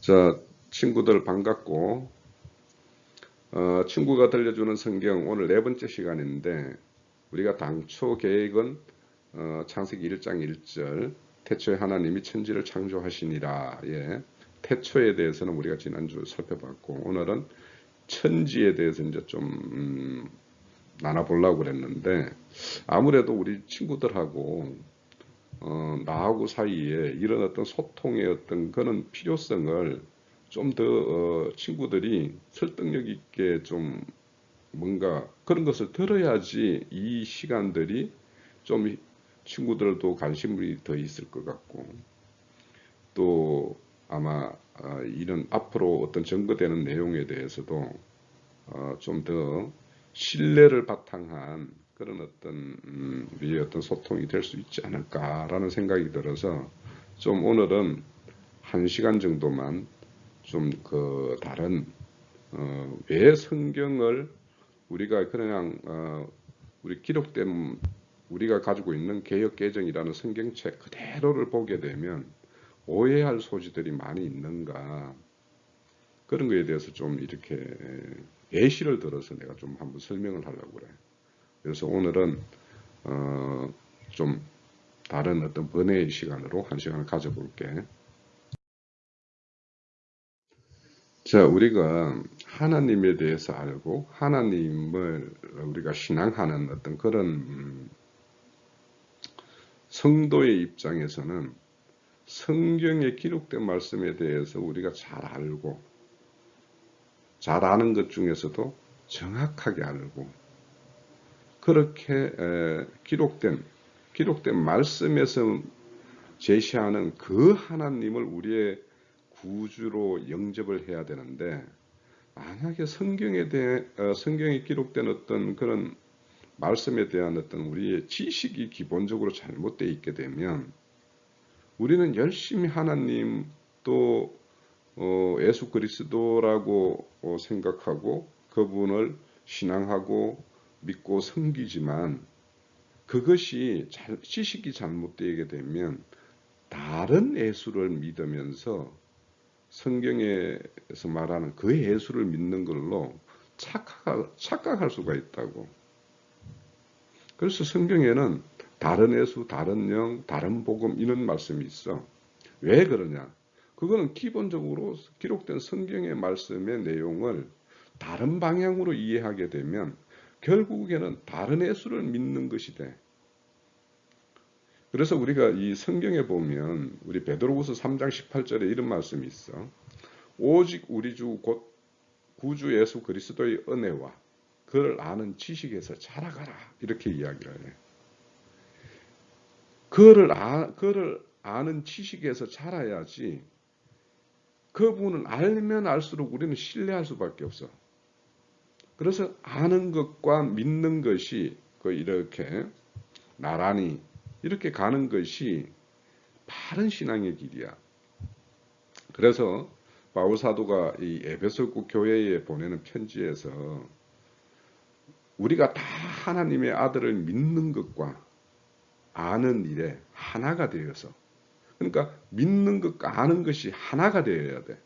자, 친구들 반갑고, 친구가 들려주는 성경 오늘 네 번째 시간인데, 우리가 당초 계획은 창세기 1장 1절, 태초에 하나님이 천지를 창조하시니라. 예. 태초에 대해서는 우리가 지난주 살펴봤고, 오늘은 천지에 대해서 이제 좀 나눠보려고 그랬는데, 아무래도 우리 친구들하고 나하고 사이에 이런 어떤 소통의 어떤 그런 필요성을 좀 더 친구들이 설득력 있게 좀 뭔가 그런 것을 들어야지 이 시간들이 좀 친구들도 관심이 더 있을 것 같고, 또 아마 이런 앞으로 어떤 전거되는 내용에 대해서도 좀 더 신뢰를 바탕한 그런 어떤 우리의 어떤 소통이 될 수 있지 않을까라는 생각이 들어서 좀 오늘은 1시간 정도만 좀 그 다른 왜 성경을 우리가 그냥 우리 기록된 우리가 가지고 있는 개역개정이라는 성경책 그대로를 보게 되면 오해할 소지들이 많이 있는가, 그런 거에 대해서 좀 이렇게 예시를 들어서 내가 좀 한번 설명을 하려고 그래. 그래서 오늘은 좀 다른 어떤 번외의 시간으로 1시간을 가져볼게. 자, 우리가 하나님에 대해서 알고 하나님을 우리가 신앙하는 어떤 그런 성도의 입장에서는 성경에 기록된 말씀에 대해서 우리가 잘 알고, 잘 아는 것 중에서도 정확하게 알고, 그렇게 기록된 말씀에서 제시하는 그 하나님을 우리의 구주로 영접을 해야 되는데, 만약에 성경에 기록된 어떤 그런 말씀에 대한 어떤 우리의 지식이 기본적으로 잘못되어 있게 되면 우리는 열심히 하나님 또 예수 그리스도라고 생각하고 그분을 신앙하고 믿고 섬기지만, 그것이 지식이 잘못되게 되면 다른 예수를 믿으면서 성경에서 말하는 그 예수를 믿는 걸로 착각할 수가 있다고. 그래서 성경에는 다른 예수, 다른 영, 다른 복음 이런 말씀이 있어. 왜 그러냐? 그거는 기본적으로 기록된 성경의 말씀의 내용을 다른 방향으로 이해하게 되면 결국에는 다른 예수를 믿는 것이 돼. 그래서 우리가 이 성경에 보면 우리 베드로후서 3장 18절에 이런 말씀이 있어. 오직 우리 주 곧 구주 예수 그리스도의 은혜와 그를 아는 지식에서 자라가라, 이렇게 이야기를 해. 그를 아는 지식에서 자라야지. 그분을 알면 알수록 우리는 신뢰할 수밖에 없어. 그래서 아는 것과 믿는 것이 이렇게 나란히 이렇게 가는 것이 바른 신앙의 길이야. 그래서 바울 사도가 이 에베소 교회에 보내는 편지에서 우리가 다 하나님의 아들을 믿는 것과 아는 일에 하나가 되어서, 그러니까 믿는 것과 아는 것이 하나가 되어야 돼.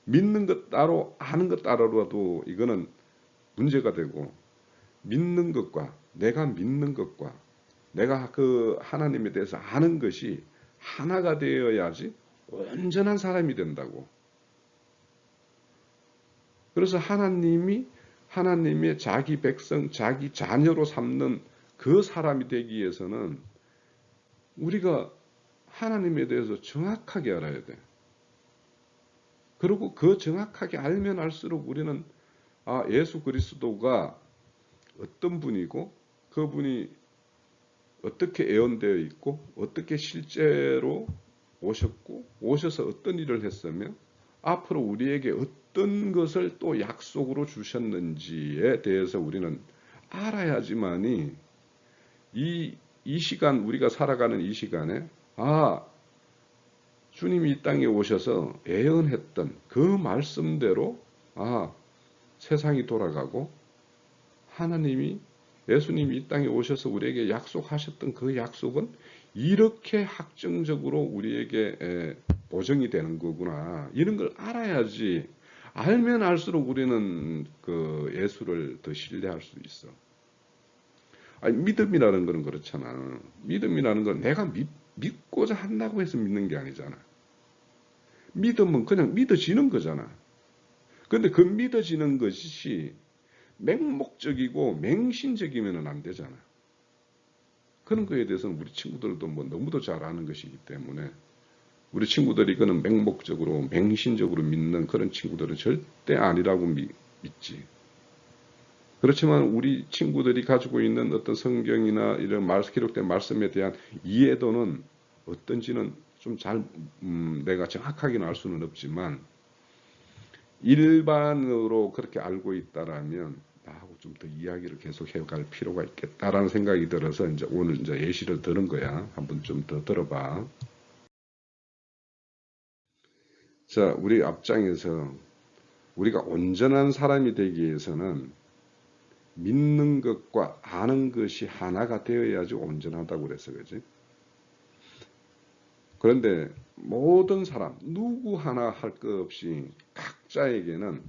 믿는 것 따로 아는 것 따로라도 이거는 문제가 되고, 믿는 것과 내가 믿는 것과 내가 그 하나님에 대해서 아는 것이 하나가 되어야지 온전한 사람이 된다고. 그래서 하나님의 자기 백성, 자기 자녀로 삼는 그 사람이 되기 위해서는 우리가 하나님에 대해서 정확하게 알아야 돼. 그리고 그 정확하게 알면 알수록 우리는 예수 그리스도가 어떤 분이고 그분이 어떻게 예언되어 있고 어떻게 실제로 오셨고 오셔서 어떤 일을 했으며 앞으로 우리에게 어떤 것을 또 약속으로 주셨는지에 대해서 우리는 알아야지만이 이 시간, 우리가 살아가는 이 시간에 주님이 이 땅에 오셔서 예언했던 그 말씀대로 세상이 돌아가고 예수님이 이 땅에 오셔서 우리에게 약속하셨던 그 약속은 이렇게 확정적으로 우리에게 보정이 되는 거구나. 이런 걸 알아야지. 알면 알수록 우리는 그 예수를 더 신뢰할 수 있어. 아니, 믿음이라는 거는 그렇잖아. 믿음이라는 건 내가 믿고자 한다고 해서 믿는 게 아니잖아. 믿음은 그냥 믿어지는 거잖아. 근데 그 믿어지는 것이 맹목적이고 맹신적이면 안 되잖아. 그런 거에 대해서는 우리 친구들도 뭐 너무도 잘 아는 것이기 때문에 우리 친구들이 그는 맹목적으로 맹신적으로 믿는 그런 친구들은 절대 아니라고 믿지. 그렇지만 우리 친구들이 가지고 있는 어떤 성경이나 이런 기록된 말씀에 대한 이해도는 어떤지는 좀 내가 정확하게는 알 수는 없지만 일반으로 그렇게 알고 있다라면 나하고 좀 더 이야기를 계속 해갈 필요가 있겠다라는 생각이 들어서 이제 오늘 이제 예시를 들은 거야. 한번 좀 더 들어봐. 자, 우리 앞장에서 우리가 온전한 사람이 되기 위해서는 믿는 것과 아는 것이 하나가 되어야지 온전하다고 그랬어, 그지? 그런데 모든 사람, 누구 하나 할 것 없이 각자에게는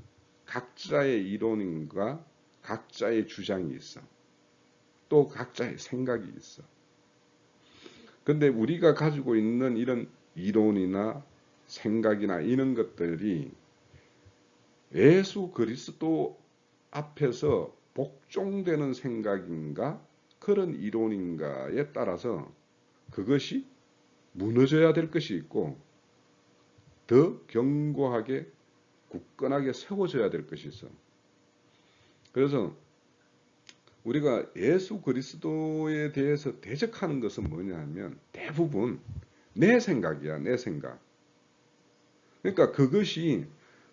각자의 이론과 각자의 주장이 있어. 또 각자의 생각이 있어. 근데 우리가 가지고 있는 이런 이론이나 생각이나 이런 것들이 예수 그리스도 앞에서 복종되는 생각인가 그런 이론인가에 따라서 그것이 무너져야 될 것이 있고 더 견고하게 굳건하게 세워져야 될 것이 있어. 그래서 우리가 예수 그리스도에 대해서 대적하는 것은 뭐냐 하면 대부분 내 생각이야, 내 생각. 그러니까 그것이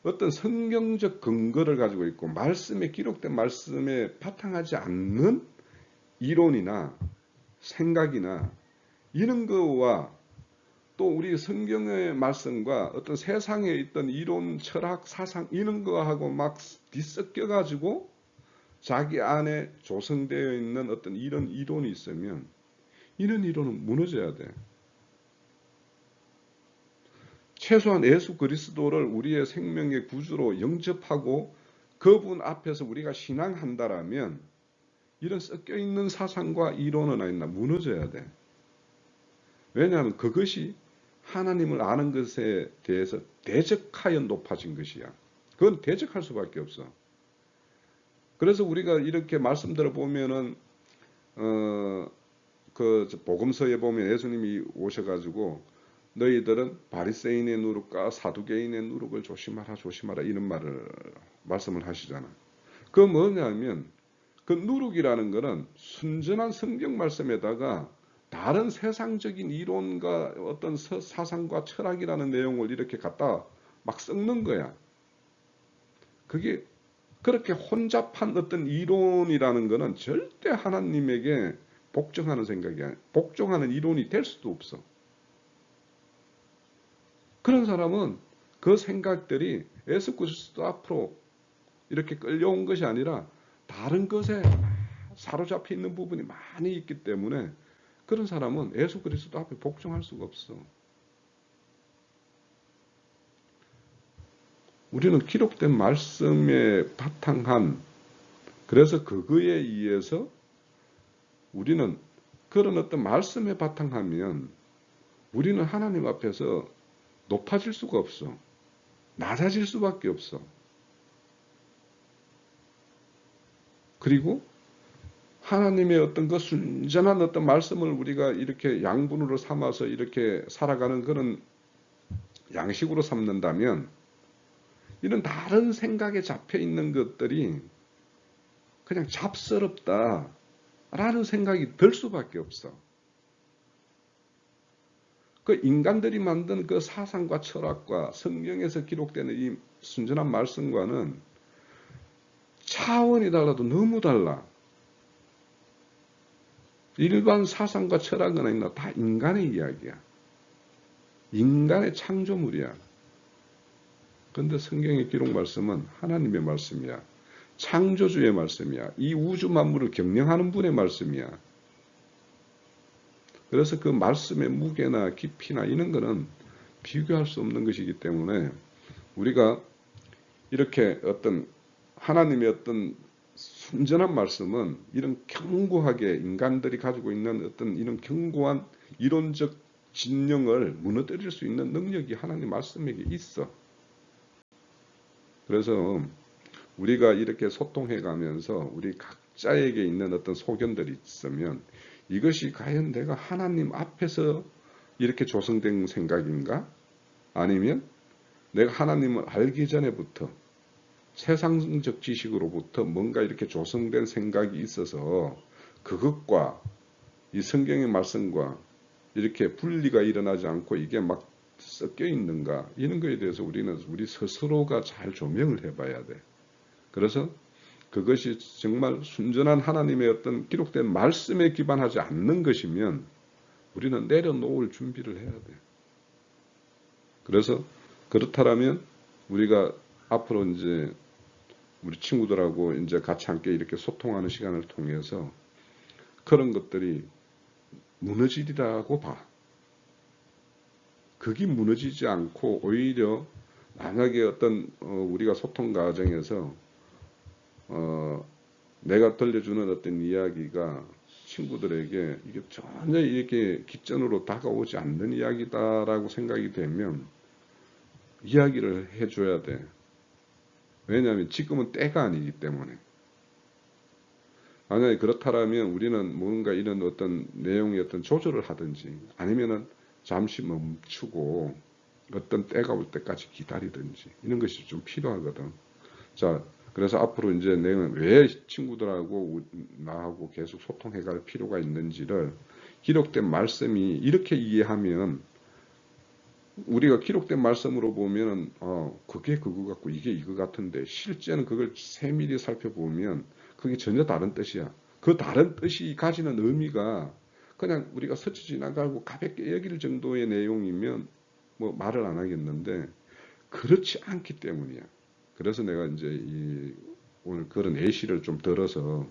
어떤 성경적 근거를 가지고 있고 말씀에 기록된 말씀에 바탕하지 않는 이론이나 생각이나 이런 거와 또 우리 성경의 말씀과 어떤 세상에 있던 이론, 철학, 사상 이런 거하고 막 뒤섞여 가지고 자기 안에 조성되어 있는 어떤 이런 이론이 있으면 이런 이론은 무너져야 돼. 최소한 예수 그리스도를 우리의 생명의 구주로 영접하고 그분 앞에서 우리가 신앙한다라면 이런 섞여 있는 사상과 이론은 아니나 무너져야 돼. 왜냐하면 그것이 하나님을 아는 것에 대해서 대적하여 높아진 것이야. 그건 대적할 수밖에 없어. 그래서 우리가 이렇게 말씀 들어보면은 그 복음서에 보면 예수님이 오셔가지고 너희들은 바리새인의 누룩과 사두개인의 누룩을 조심하라 조심하라 이런 말씀을 하시잖아. 그 뭐냐면 그 누룩이라는 거는 순전한 성경 말씀에다가 다른 세상적인 이론과 어떤 사상과 철학이라는 내용을 이렇게 갖다 막 섞는 거야. 그게 그렇게 혼잡한 어떤 이론이라는 거는 절대 하나님에게 복종하는 생각이 아니야. 복종하는 이론이 될 수도 없어. 그런 사람은 그 생각들이 예수 그리스도 앞으로 이렇게 끌려온 것이 아니라 다른 것에 사로잡혀 있는 부분이 많이 있기 때문에 그런 사람은 예수 그리스도 앞에 복종할 수가 없어. 우리는 기록된 말씀에 바탕한 그래서 그거에 의해서 우리는 그런 어떤 말씀에 바탕하면 우리는 하나님 앞에서 높아질 수가 없어. 낮아질 수밖에 없어. 그리고 하나님의 어떤 그 순전한 어떤 말씀을 우리가 이렇게 양분으로 삼아서 이렇게 살아가는 그런 양식으로 삼는다면 이런 다른 생각에 잡혀 있는 것들이 그냥 잡스럽다라는 생각이 들 수밖에 없어. 그 인간들이 만든 그 사상과 철학과 성경에서 기록되는 이 순전한 말씀과는 차원이 달라도 너무 달라. 일반 사상과 철학은 아니라 다 인간의 이야기야. 인간의 창조물이야. 그런데 성경의 기록 말씀은 하나님의 말씀이야. 창조주의 말씀이야. 이 우주 만물을 경영하는 분의 말씀이야. 그래서 그 말씀의 무게나 깊이나 이런 거는 비교할 수 없는 것이기 때문에 우리가 이렇게 어떤 하나님의 어떤 순전한 말씀은 이런 견고하게 인간들이 가지고 있는 어떤 이런 견고한 이론적 진영을 무너뜨릴 수 있는 능력이 하나님 말씀에게 있어. 그래서 우리가 이렇게 소통해 가면서 우리 각자에게 있는 어떤 소견들이 있으면 이것이 과연 내가 하나님 앞에서 이렇게 조성된 생각인가? 아니면 내가 하나님을 알기 전에부터 세상적 지식으로부터 뭔가 이렇게 조성된 생각이 있어서 그것과 이 성경의 말씀과 이렇게 분리가 일어나지 않고 이게 막 섞여 있는가, 이런 거에 대해서 우리는 우리 스스로가 잘 조명을 해봐야 돼. 그래서 그것이 정말 순전한 하나님의 어떤 기록된 말씀에 기반하지 않는 것이면 우리는 내려놓을 준비를 해야 돼. 그래서 그렇다면 우리가 앞으로 이제 우리 친구들하고 이제 같이 함께 이렇게 소통하는 시간을 통해서 그런 것들이 무너지리라고 봐. 그게 무너지지 않고 오히려 만약에 어떤 우리가 소통 과정에서 내가 들려주는 어떤 이야기가 친구들에게 이게 전혀 이렇게 기전으로 다가오지 않는 이야기다라고 생각이 되면 이야기를 해줘야 돼. 왜냐하면 지금은 때가 아니기 때문에. 만약에 그렇다면 우리는 뭔가 이런 어떤 내용의 어떤 조절을 하든지 아니면은 잠시 멈추고 어떤 때가 올 때까지 기다리든지 이런 것이 좀 필요하거든. 자, 그래서 앞으로 이제 내가 왜 친구들하고 나하고 계속 소통해 갈 필요가 있는지를 기록된 말씀이 이렇게 이해하면 우리가 기록된 말씀으로 보면 그게 그거 같고 이게 이거 같은데 실제는 그걸 세밀히 살펴보면 그게 전혀 다른 뜻이야. 그 다른 뜻이 가지는 의미가 그냥 우리가 스쳐 지나가고 가볍게 여길 정도의 내용이면 뭐 말을 안 하겠는데 그렇지 않기 때문이야. 그래서 내가 이제 오늘 그런 예시를 좀 들어서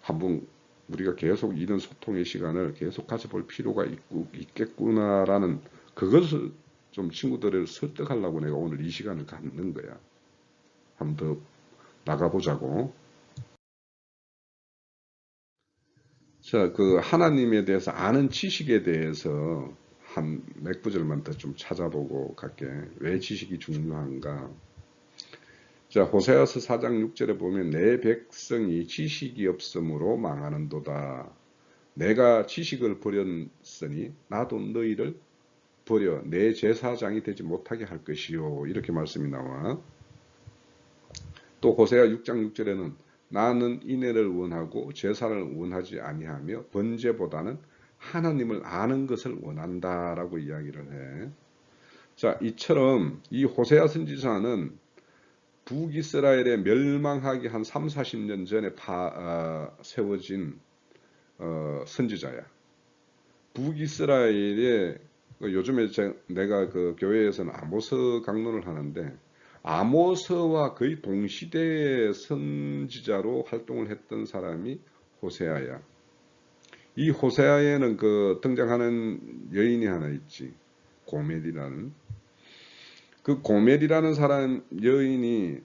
한번 우리가 계속 이런 소통의 시간을 계속 가져볼 필요가 있겠구나라는 그것을 좀 친구들을 설득하려고 내가 오늘 이 시간을 갖는 거야. 한번 더 나가보자고. 자, 그 하나님에 대해서 아는 지식에 대해서 한 몇 구절만 더 좀 찾아보고 갈게. 왜 지식이 중요한가? 자, 호세아서 4장 6절에 보면 내 백성이 지식이 없으므로 망하는도다. 내가 지식을 버렸으니 나도 너희를 버려 내 제사장이 되지 못하게 할 것이요. 이렇게 말씀이 나와. 또 호세아 6장 6절에는 나는 인애를 원하고 제사를 원하지 아니하며 번제보다는 하나님을 아는 것을 원한다라고 이야기를 해. 자, 이처럼 이 호세아 선지자는 북이스라엘의 멸망하기 한 3, 40년 전에 세워진 선지자야. 북이스라엘의 요즘에 내가 그 교회에서는 아모스 강론을 하는데 아모스와 거의 동시대의 선지자로 활동을 했던 사람이 호세아야. 이 호세아에는 그 등장하는 여인이 하나 있지. 고멜이라는. 그 고멜이라는 사람 여인이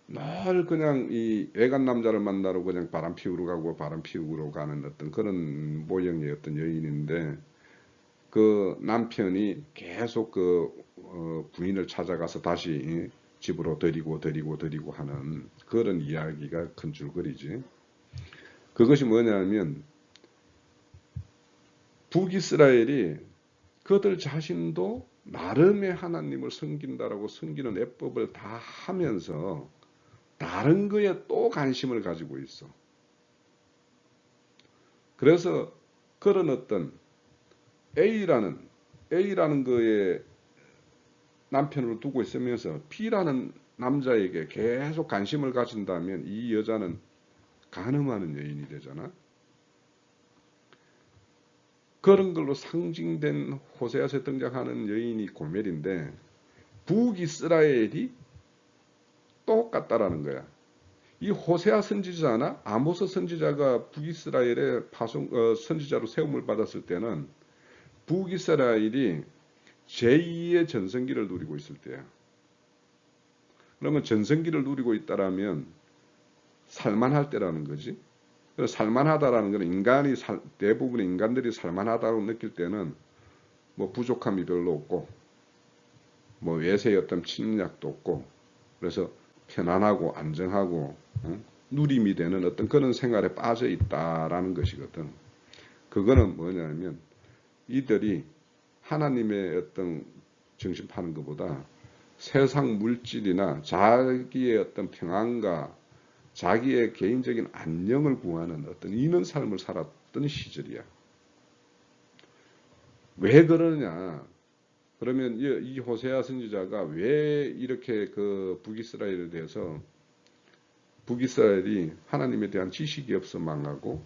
늘 그냥 이 외간 남자를 만나러 그냥 바람 피우러 가고 바람 피우러 가는 어떤 그런 모형의 어떤 여인인데 그 남편이 계속 그 부인을 찾아가서 다시 집으로 데리고 하는 그런 이야기가 큰 줄거리지. 그것이 뭐냐면 북이스라엘이 그들 자신도 나름의 하나님을 섬긴다라고 섬기는 예법을 다 하면서 다른 거에 또 관심을 가지고 있어. 그래서 그런 어떤 A라는 거에 남편으로 두고 있으면서 B라는 남자에게 계속 관심을 가진다면 이 여자는 간음하는 여인이 되잖아. 그런 걸로 상징된 호세아서에 등장하는 여인이 고멜인데 북이스라엘이 똑같다라는 거야. 이 호세아 선지자나 아모스 선지자가 북이스라엘의 선지자로 세움을 받았을 때는 북이스라엘이 제2의 전성기를 누리고 있을 때야. 그러면 전성기를 누리고 있다라면 살만할 때라는 거지. 살만하다라는 것은 대부분의 인간들이 살만하다고 느낄 때는 뭐 부족함이 별로 없고 뭐 외세의 어떤 침략도 없고 그래서 편안하고 안정하고 누림이 되는 어떤 그런 생활에 빠져 있다라는 것이거든. 그거는 뭐냐면 이들이 하나님의 어떤 정신 파는 것보다 세상 물질이나 자기의 어떤 평안과 자기의 개인적인 안녕을 구하는 어떤 이런 삶을 살았던 시절이야. 왜 그러냐? 그러면 이 호세아 선지자가 왜 이렇게 그 북이스라엘에 대해서 북이스라엘이 하나님에 대한 지식이 없어 망하고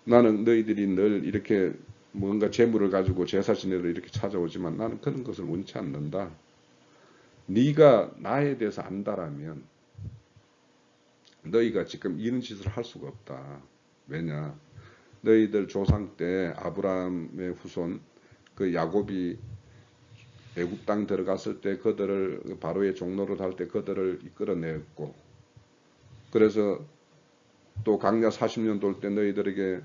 나는 너희들이 늘 이렇게 뭔가 재물을 가지고 제사 지내러 이렇게 찾아오지만 나는 그런 것을 원치 않는다. 네가 나에 대해서 안다라면 너희가 지금 이런 짓을 할 수가 없다. 왜냐? 너희들 조상 때 아브라함의 후손 그 야곱이 애굽 땅 들어갔을 때 그들을 바로의 종로를 할 때 그들을 이끌어냈고 그래서 또 광야 40년 돌 때 너희들에게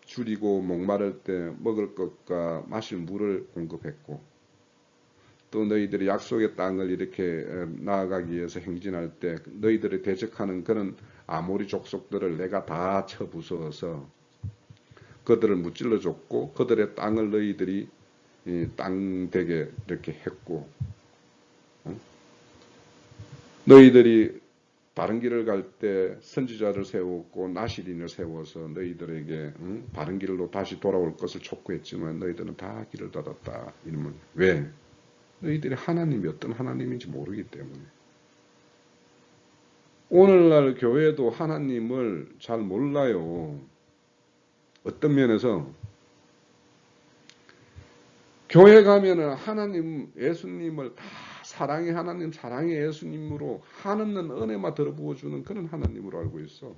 줄이고 목마를 때 먹을 것과 마실 물을 공급했고 또 너희들이 약속의 땅을 이렇게 나아가기 위해서 행진할 때 너희들이 대적하는 그런 아모리 족속들을 내가 다 쳐부숴서 그들을 무찔러 줬고 그들의 땅을 너희들이 땅 되게 이렇게 했고 너희들이 바른 길을 갈 때 선지자를 세웠고 나시린을 세워서 너희들에게 바른 길로 다시 돌아올 것을 촉구했지만 너희들은 다 길을 닫았다. 이러면 왜? 너희들이 하나님이 어떤 하나님인지 모르기 때문에. 오늘날 교회도 하나님을 잘 몰라요. 어떤 면에서 교회 가면은 하나님, 예수님을 다 사랑의 하나님, 사랑의 예수님으로 한없는 은혜만 들어부어주는 그런 하나님으로 알고 있어.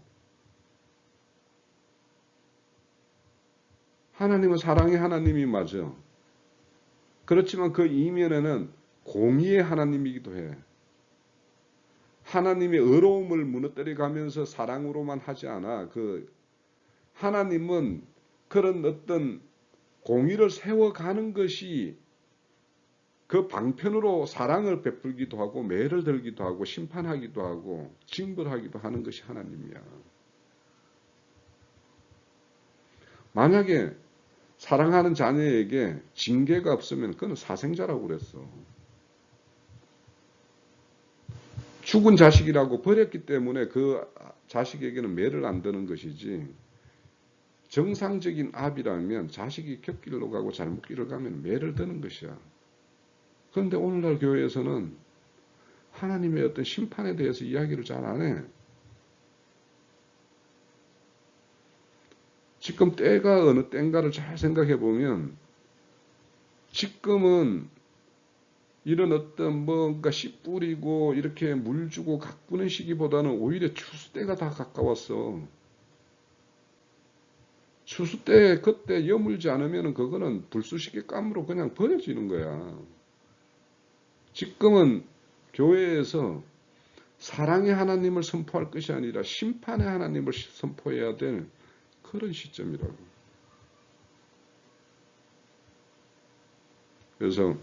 하나님은 사랑의 하나님이 맞아. 그렇지만 그 이면에는 공의의 하나님이기도 해. 하나님의 의로움을 무너뜨려 가면서 사랑으로만 하지 않아. 하나님은 그런 어떤 공의를 세워가는 것이 그 방편으로 사랑을 베풀기도 하고 매를 들기도 하고 심판하기도 하고 징벌하기도 하는 것이 하나님이야. 만약에 사랑하는 자녀에게 징계가 없으면 그건 사생자라고 그랬어. 죽은 자식이라고 버렸기 때문에 그 자식에게는 매를 안 드는 것이지 정상적인 아비라면 자식이 곁길로 가고 잘못 길을 가면 매를 드는 것이야. 그런데 오늘날 교회에서는 하나님의 어떤 심판에 대해서 이야기를 잘 안 해. 지금 때가 어느 때인가를 잘 생각해 보면 지금은 이런 어떤 뭔가 씨 뿌리고 이렇게 물 주고 가꾸는 시기보다는 오히려 추수 때가 다 가까웠어. 추수 때 그때 여물지 않으면 그거는 불쑤시개 감으로 그냥 버려지는 거야. 지금은 교회에서 사랑의 하나님을 선포할 것이 아니라 심판의 하나님을 선포해야 될 그런 시점이라고. 그래서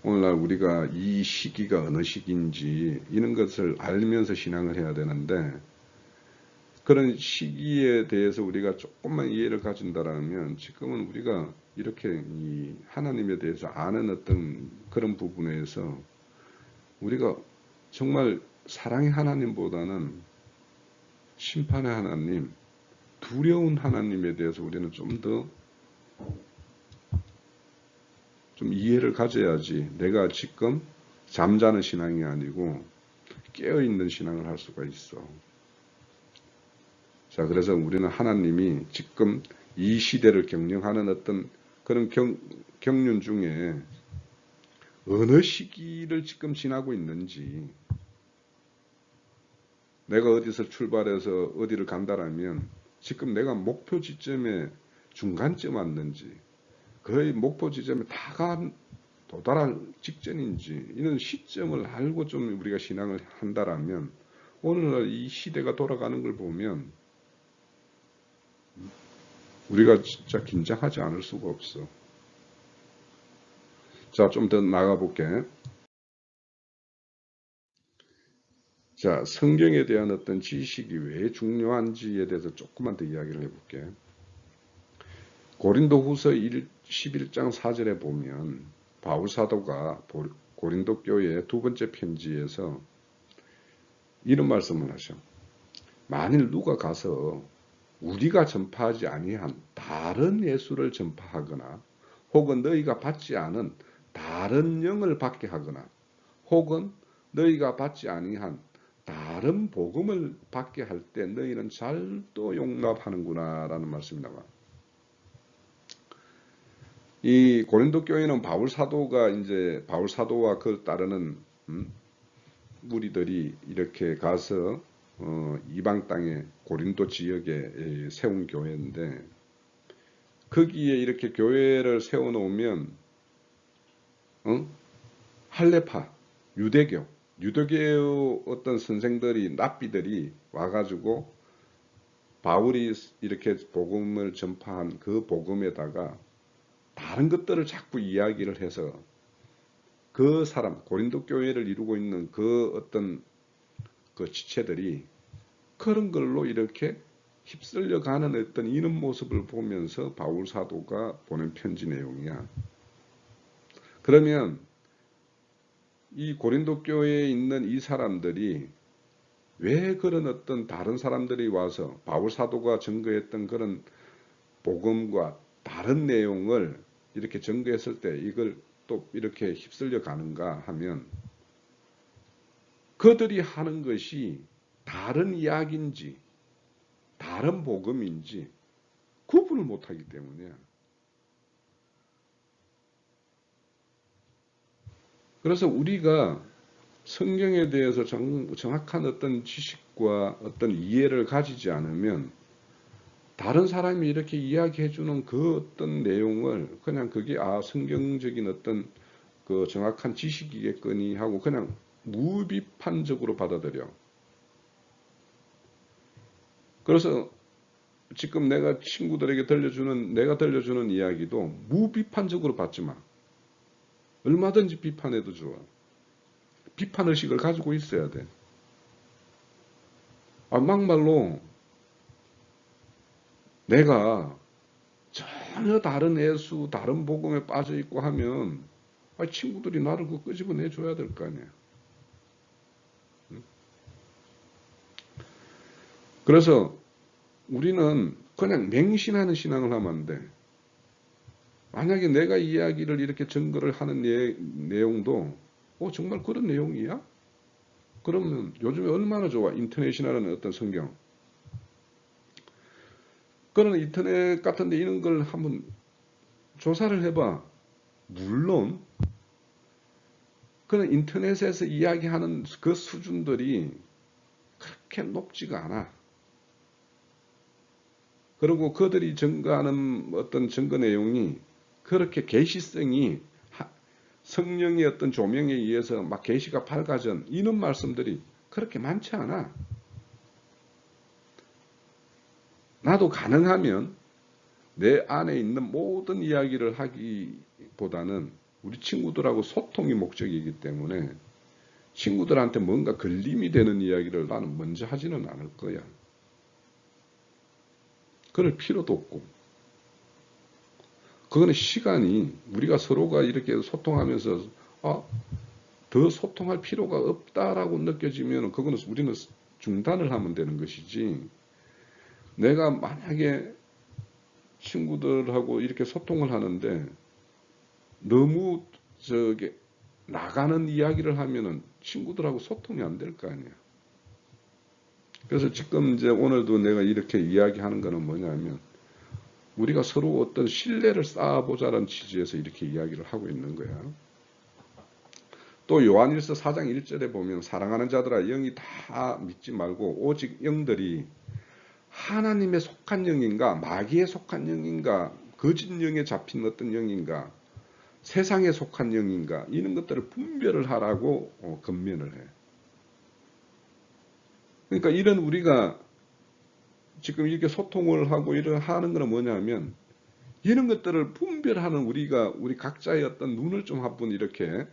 오늘날 우리가 이 시기가 어느 시기인지 이런 것을 알면서 신앙을 해야 되는데 그런 시기에 대해서 우리가 조금만 이해를 가진다면 지금은 우리가 이렇게 이 하나님에 대해서 아는 어떤 그런 부분에서 우리가 정말 사랑의 하나님보다는 심판의 하나님, 두려운 하나님에 대해서 우리는 좀 더 좀 이해를 가져야지 내가 지금 잠자는 신앙이 아니고 깨어있는 신앙을 할 수가 있어. 자, 그래서 우리는 하나님이 지금 이 시대를 경영하는 어떤 그런 경륜 중에 어느 시기를 지금 지나고 있는지 내가 어디서 출발해서 어디를 간다라면 지금 내가 목표 지점에 중간쯤 왔는지 거의 목표 지점에 도달할 직전인지 이런 시점을 알고 좀 우리가 신앙을 한다라면 오늘날 이 시대가 돌아가는 걸 보면 우리가 진짜 긴장하지 않을 수가 없어. 자, 좀 더 나가 볼게. 자, 성경에 대한 어떤 지식이 왜 중요한지에 대해서 조금만 더 이야기를 해볼게. 고린도후서 11장 4절에 보면 바울 사도가 고린도 교회의 두 번째 편지에서 이런 말씀을 하셔. 만일 누가 가서 우리가 전파하지 아니한 다른 예수를 전파하거나 혹은 너희가 받지 않은 다른 영을 받게 하거나 혹은 너희가 받지 아니한 다른 복음을 받게 할 때 너희는 잘도 용납하는구나 라는 말씀이 나와. 이 고린도 교회는 바울 사도와 그 따르는 무리들이 이렇게 가서 이방 땅에 고린도 지역에 세운 교회인데 거기에 이렇게 교회를 세워 놓으면 할레파 유대교 어떤 선생들이 랍비들이 와가지고 바울이 이렇게 복음을 전파한 그 복음에다가 다른 것들을 자꾸 이야기를 해서 그 사람 고린도 교회를 이루고 있는 그 어떤 그 지체들이 그런 걸로 이렇게 휩쓸려 가는 어떤 이런 모습을 보면서 바울 사도가 보낸 편지 내용이야. 그러면 이 고린도 교회에 있는 이 사람들이 왜 그런 어떤 다른 사람들이 와서 바울 사도가 증거했던 그런 복음과 다른 내용을 이렇게 증거했을 때 이걸 또 이렇게 휩쓸려 가는가 하면 그들이 하는 것이 다른 이야기인지 다른 복음인지 구분을 못하기 때문이야. 그래서 우리가 성경에 대해서 정확한 어떤 지식과 어떤 이해를 가지지 않으면 다른 사람이 이렇게 이야기해주는 그 어떤 내용을 그냥 그게 성경적인 어떤 그 정확한 지식이겠거니 하고 그냥 무비판적으로 받아들여. 그래서 지금 내가 친구들에게 내가 들려주는 이야기도 무비판적으로 받지 마. 얼마든지 비판해도 좋아. 비판의식을 가지고 있어야 돼. 막말로 내가 전혀 다른 예수, 다른 복음에 빠져 있고 하면 친구들이 나를 끄집어내 줘야 될 거 아니야. 그래서 우리는 그냥 맹신하는 신앙을 하면 안 돼. 만약에 내가 이야기를 이렇게 증거를 하는 내용도 정말 그런 내용이야? 그러면 요즘에 얼마나 좋아. 인터내셔널한 어떤 성경. 그런 인터넷 같은데 이런 걸 한번 조사를 해봐. 물론 그런 인터넷에서 이야기하는 그 수준들이 그렇게 높지가 않아. 그리고 그들이 증거하는 어떤 증거 내용이 그렇게 계시성이 성령의 어떤 조명에 의해서 막 계시가 밝아진 이런 말씀들이 그렇게 많지 않아. 나도 가능하면 내 안에 있는 모든 이야기를 하기보다는 우리 친구들하고 소통이 목적이기 때문에 친구들한테 뭔가 걸림이 되는 이야기를 나는 먼저 하지는 않을 거야. 그럴 필요도 없고. 그거는 시간이 우리가 서로가 이렇게 소통하면서 더 소통할 필요가 없다라고 느껴지면 그거는 우리는 중단을 하면 되는 것이지. 내가 만약에 친구들하고 이렇게 소통을 하는데 너무 나가는 이야기를 하면은 친구들하고 소통이 안 될 거 아니야. 그래서 지금 이제 오늘도 내가 이렇게 이야기하는 거는 뭐냐면 우리가 서로 어떤 신뢰를 쌓아보자는 취지에서 이렇게 이야기를 하고 있는 거야. 또 요한일서 4장 1절에 보면 사랑하는 자들아 영이 다 믿지 말고 오직 영들이 하나님의 속한 영인가 마귀에 속한 영인가 거짓 영에 잡힌 어떤 영인가, 세상에 속한 영인가, 이런 것들을 분별을 하라고 권면을 해. 그러니까 이런 우리가 지금 이렇게 소통을 하고 이런 하는 거는 뭐냐면, 이런 것들을 분별하는 우리 각자의 어떤 눈을 좀 한번 이렇게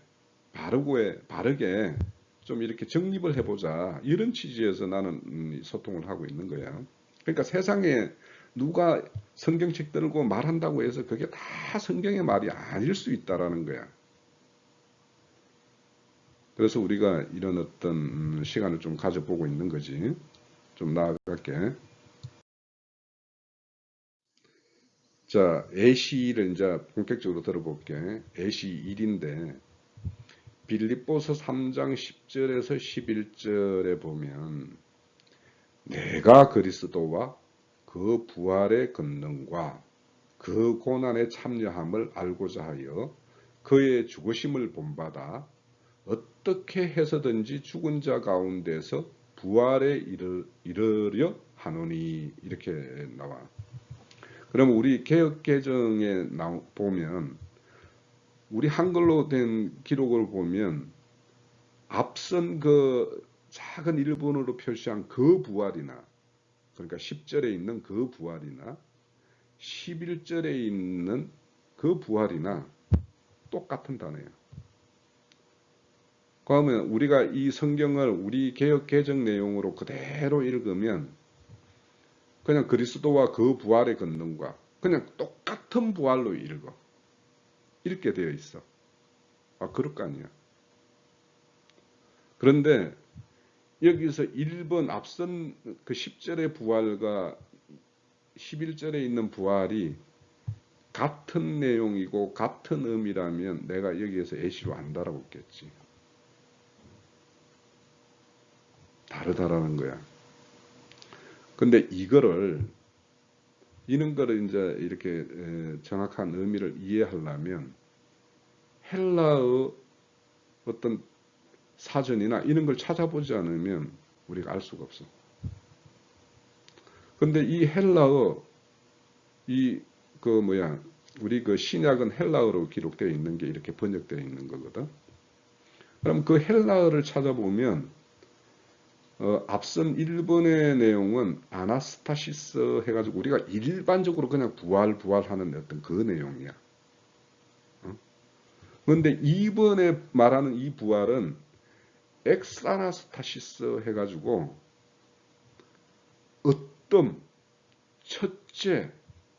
바르게 좀 이렇게 정립을 해보자. 이런 취지에서 나는 소통을 하고 있는 거야. 그러니까 세상에 누가 성경책 들고 말한다고 해서 그게 다 성경의 말이 아닐 수 있다라는 거야. 그래서 우리가 이런 어떤 시간을 좀 가져보고 있는 거지. 좀 나아갈게. 자, 애시를 이제 본격적으로 들어볼게. 애시 1인데 빌립보서 3장 10절에서 11절에 보면 내가 그리스도와 그 부활의 권능과 그 고난에 참여함을 알고자 하여 그의 죽으심을 본받아 어떻게 해서든지 죽은 자 가운데서 부활에 이르려 하노니 이렇게 나와. 그럼 우리 개역개정에 보면 우리 한글로 된 기록을 보면 앞선 그 작은 일본어로 표시한 그 부활이나 그러니까 10절에 있는 그 부활이나 11절에 있는 그 부활이나 똑같은 단어예요. 그러면 우리가 이 성경을 우리 개역 개정 내용으로 그대로 읽으면 그냥 그리스도와 그 부활의 권능과 그냥 똑같은 부활로 읽게 되어 있어. 아, 그럴 거 아니야. 그런데 여기서 1번 앞선 그 10절의 부활과 11절에 있는 부활이 같은 내용이고 같은 의미라면 내가 여기에서 애시로 안 달아붙겠지. 다르다라는 거야. 근데 이런 거를 이제 이렇게 정확한 의미를 이해하려면 헬라의 어떤 사전이나 이런 걸 찾아보지 않으면 우리가 알 수가 없어. 근데 이 헬라어, 우리 그 신약은 헬라어로 기록되어 있는 게 이렇게 번역되어 있는 거거든. 그럼 그 헬라어를 찾아보면, 앞선 1번의 내용은 아나스타시스 해가지고 우리가 일반적으로 그냥 부활하는 어떤 그 내용이야. 그런데 2번에 말하는 이 부활은 엑스아나스타시스 해가지고 어떤 첫째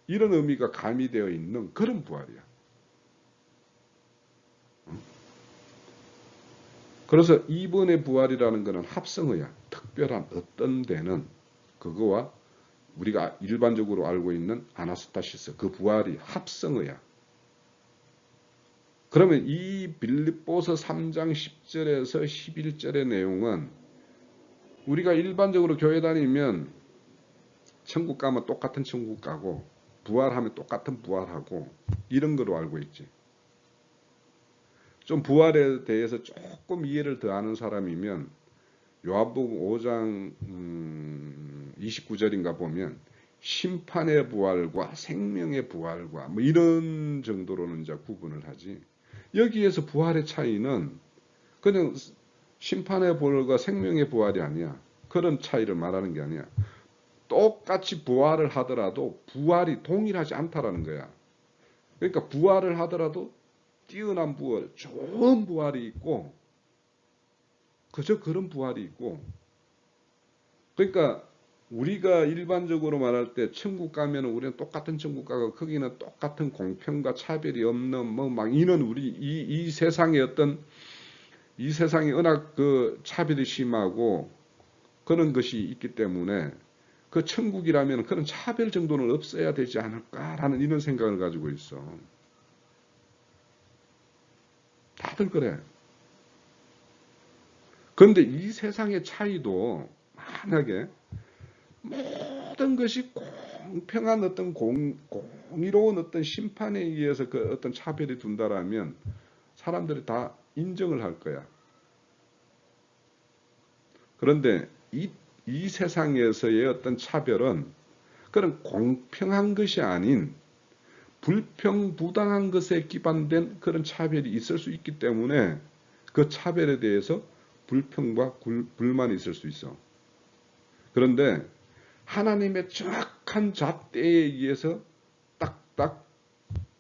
이런 의미가 가미되어 있는 그런 부활이야. 그래서 2번의 부활이라는 것은 합성어야. 특별한 어떤 데는 그거와 우리가 일반적으로 알고 있는 아나스타시스 그 부활이 합성어야. 그러면 이 빌립보서 3장 10절에서 11절의 내용은 우리가 일반적으로 교회 다니면 천국 가면 똑같은 천국 가고 부활하면 똑같은 부활하고 이런 거로 알고 있지. 좀 부활에 대해서 조금 이해를 더 아는 사람이면 요한복음 5장 29절인가 보면 심판의 부활과 생명의 부활과 뭐 이런 정도로는 이제 구분을 하지. 여기에서 부활의 차이는 그냥 심판의 부활과 생명의 부활이 아니야. 그런 차이를 말하는 게 아니야. 똑같이 부활을 하더라도 부활이 동일하지 않다라는 거야. 그러니까 부활을 하더라도 뛰어난 부활, 좋은 부활이 있고 그저 그런 부활이 있고 그러니까 우리가 일반적으로 말할 때 천국 가면 우리는 똑같은 천국 가고 거기는 똑같은 공평과 차별이 없는 뭐 막 이런 우리 이 세상의 어떤 이 세상에 워낙 그 차별이 심하고 그런 것이 있기 때문에 그 천국이라면 그런 차별 정도는 없어야 되지 않을까라는 이런 생각을 가지고 있어. 다들 그래. 그런데 이 세상의 차이도 만약에 모든 것이 공평한 어떤 공의로운 어떤 심판에 의해서 그 어떤 차별이 둔다라면 사람들이 다 인정을 할 거야. 그런데 이 세상에서의 어떤 차별은 그런 공평한 것이 아닌 불평부당한 것에 기반된 그런 차별이 있을 수 있기 때문에 그 차별에 대해서 불평과 불만이 있을 수 있어. 그런데 하나님의 정확한 잣대에 의해서 딱딱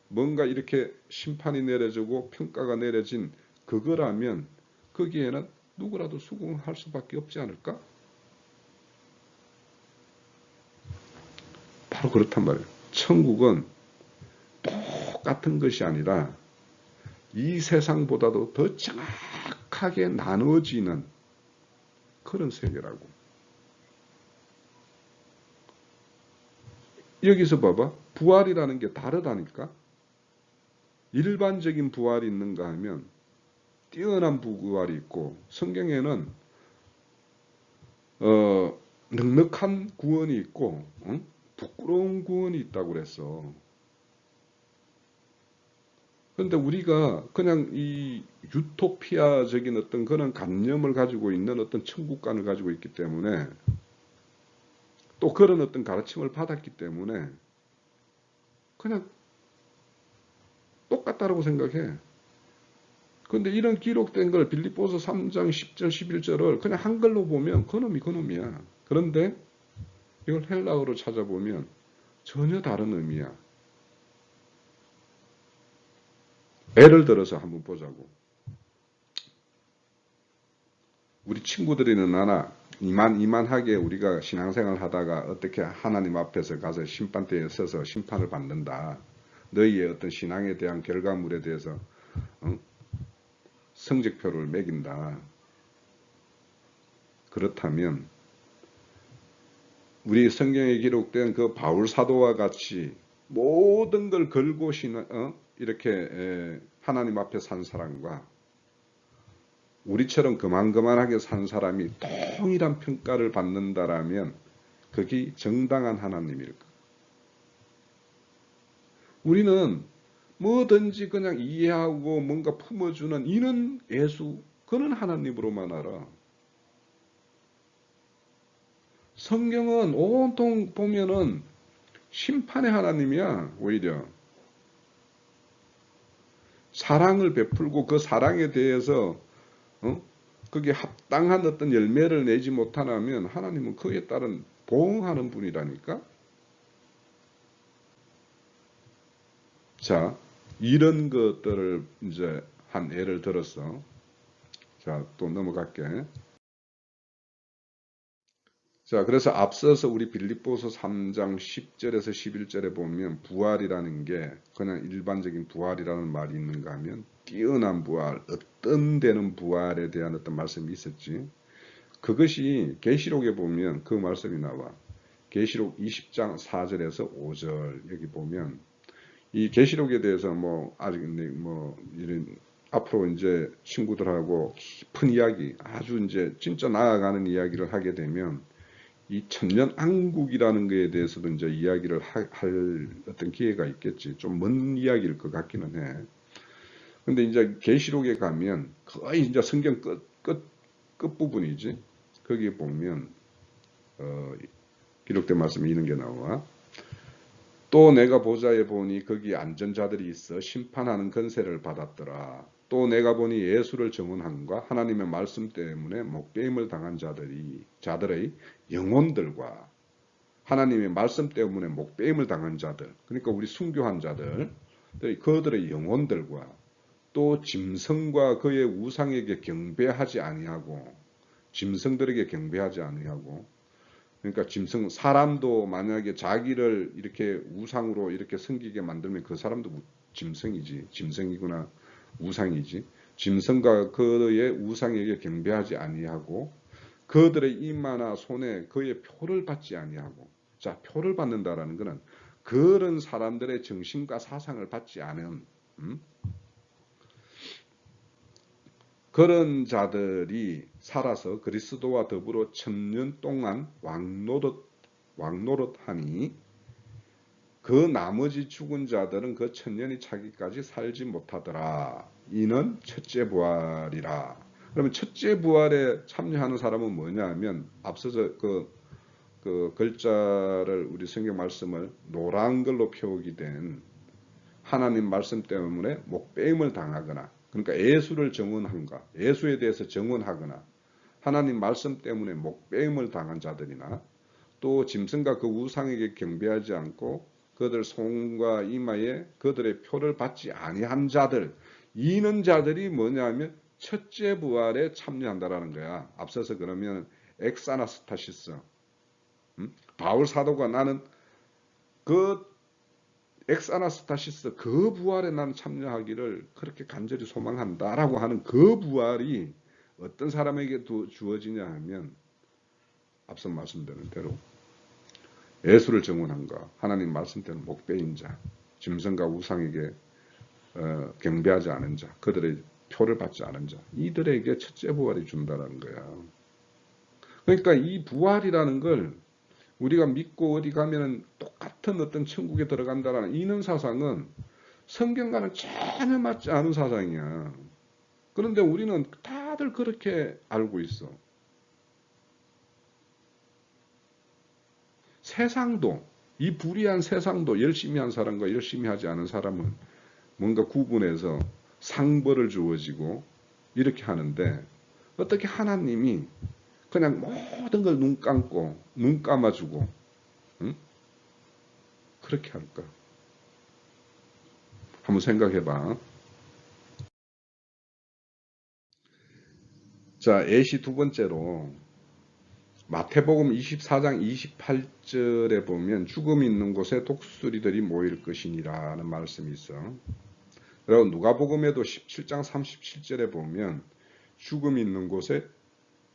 뭔가 이렇게 심판이 내려지고 평가가 내려진 그거라면 거기에는 누구라도 수긍할 수밖에 없지 않을까? 바로 그렇단 말이에요. 천국은 똑같은 것이 아니라 이 세상보다도 더 정확하게 나눠지는 그런 세계라고. 여기서 봐봐. 부활이라는 게 다르다니까. 일반적인 부활이 있는가 하면 뛰어난 부활이 있고, 성경에는 넉넉한 구원이 있고 부끄러운 구원이 있다고 그랬어. 그런데 우리가 그냥 이 유토피아적인 어떤 그런 관념을 가지고 있는 어떤 천국관을 가지고 있기 때문에, 또 그런 어떤 가르침을 받았기 때문에 그냥 똑같다라고 생각해. 그런데 이런 기록된 걸 빌립보서 3장 10절 11절을 그냥 한글로 보면 그놈이 그놈이야. 그런데 이걸 헬라어로 찾아보면 전혀 다른 의미야. 예를 들어서 한번 보자고. 우리 친구들이는 나나 이만하게 우리가 신앙생활 하다가 어떻게 하나님 앞에서 가서 심판대에 서서 심판을 받는다. 너희의 어떤 신앙에 대한 결과물에 대해서 성적표를 매긴다. 그렇다면 우리 성경에 기록된 그 바울 사도와 같이 모든 걸 걸고 이렇게 하나님 앞에 산 사람과 우리처럼 그만그만하게 산 사람이 동일한 평가를 받는다라면 그게 정당한 하나님일까? 우리는 뭐든지 그냥 이해하고 뭔가 품어주는 이는 예수, 그는 하나님으로만 알아. 성경은 온통 보면은 심판의 하나님이야. 오히려 사랑을 베풀고 그 사랑에 대해서 그게 합당한 어떤 열매를 내지 못하면 하나님은 그에 따른 보응하는 분이라니까. 자, 이런 것들을 이제 한 예를 들었어. 자, 또 넘어갈게. 자, 그래서 앞서서 우리 빌립보서 3장 10절에서 11절에 보면 부활이라는 게 그냥 일반적인 부활이라는 말이 있는가 하면 뛰어난 부활, 어떤 데는 부활에 대한 어떤 말씀이 있었지. 그것이 계시록에 보면 그 말씀이 나와. 계시록 20장 4절에서 5절 여기 보면 이 계시록에 대해서 뭐 아직 뭐 이런 앞으로 이제 친구들하고 깊은 이야기, 아주 이제 진짜 나아가는 이야기를 하게 되면 이 천년왕국이라는 것에 대해서도 이제 이야기를 할 어떤 기회가 있겠지. 좀 먼 이야기일 것 같기는 해. 근데 이제 계시록에 가면 거의 이제 성경 끝부분이지. 거기에 보면 기록된 말씀이 이런 게 나와. 또 내가 보좌에 보니 거기 앉은 자들이 있어 심판하는 권세를 받았더라. 또 내가 보니 예수를 증언함과 하나님의 말씀 때문에 목배임을 당한 자들의 영혼들과 하나님의 말씀 때문에 목배임을 당한 자들, 그러니까 우리 순교한 자들, 그들의 영혼들과 또 짐승과 그의 우상에게 경배하지 아니하고, 짐승들에게 경배하지 아니하고, 그러니까 짐승, 사람도 만약에 자기를 이렇게 우상으로 이렇게 섬기게 만들면 그 사람도 짐승이지. 짐승이구나. 우상이지. 짐승과 그의 우상에게 경배하지 아니하고 그들의 이마나 손에 그의 표를 받지 아니하고. 자, 표를 받는다라는 것은 그런 사람들의 정신과 사상을 받지 않은 그런 자들이 살아서 그리스도와 더불어 1000년 동안 왕노릇하니 그 나머지 죽은 자들은 그 1000년이 차기까지 살지 못하더라. 이는 첫째 부활이라. 그러면 첫째 부활에 참여하는 사람은 뭐냐 하면 앞서서 그 글자를 우리 성경 말씀을 노란 걸로 표기 된 하나님 말씀 때문에 목배임을 당하거나, 그러니까 예수를 정언한가, 예수에 대해서 정언하거나 하나님 말씀 때문에 목배임을 당한 자들이나, 또 짐승과 그 우상에게 경배하지 않고 그들 손과 이마에 그들의 표를 받지 아니한 자들, 이는 자들이 뭐냐면 첫째 부활에 참여한다라는 거야. 앞서서 그러면 엑사나스타시스, 바울 사도가 나는 그 엑사나스타시스 그 부활에 나는 참여하기를 그렇게 간절히 소망한다라고 하는 그 부활이 어떤 사람에게 주어지냐 하면 앞서 말씀드린 대로 예수를 정언한가, 하나님 말씀대로 목배인 자, 짐승과 우상에게 경배하지 않은 자, 그들의 표를 받지 않은 자, 이들에게 첫째 부활이 준다라는 거야. 그러니까 이 부활이라는 걸 우리가 믿고 어디 가면은 똑같은 어떤 천국에 들어간다라는 이런 사상은 성경과는 전혀 맞지 않은 사상이야. 그런데 우리는 다들 그렇게 알고 있어. 세상도, 이 불의한 세상도 열심히 한 사람과 열심히 하지 않은 사람은 뭔가 구분해서 상벌을 주어지고 이렇게 하는데, 어떻게 하나님이 그냥 모든 걸 눈 감아주고 응? 그렇게 할까? 한번 생각해봐. 자, 예시 두 번째로 마태복음 24장 28절에 보면 죽음이 있는 곳에 독수리들이 모일 것이니라는 말씀이 있어. 그리고 누가복음에도 17장 37절에 보면 죽음이 있는 곳에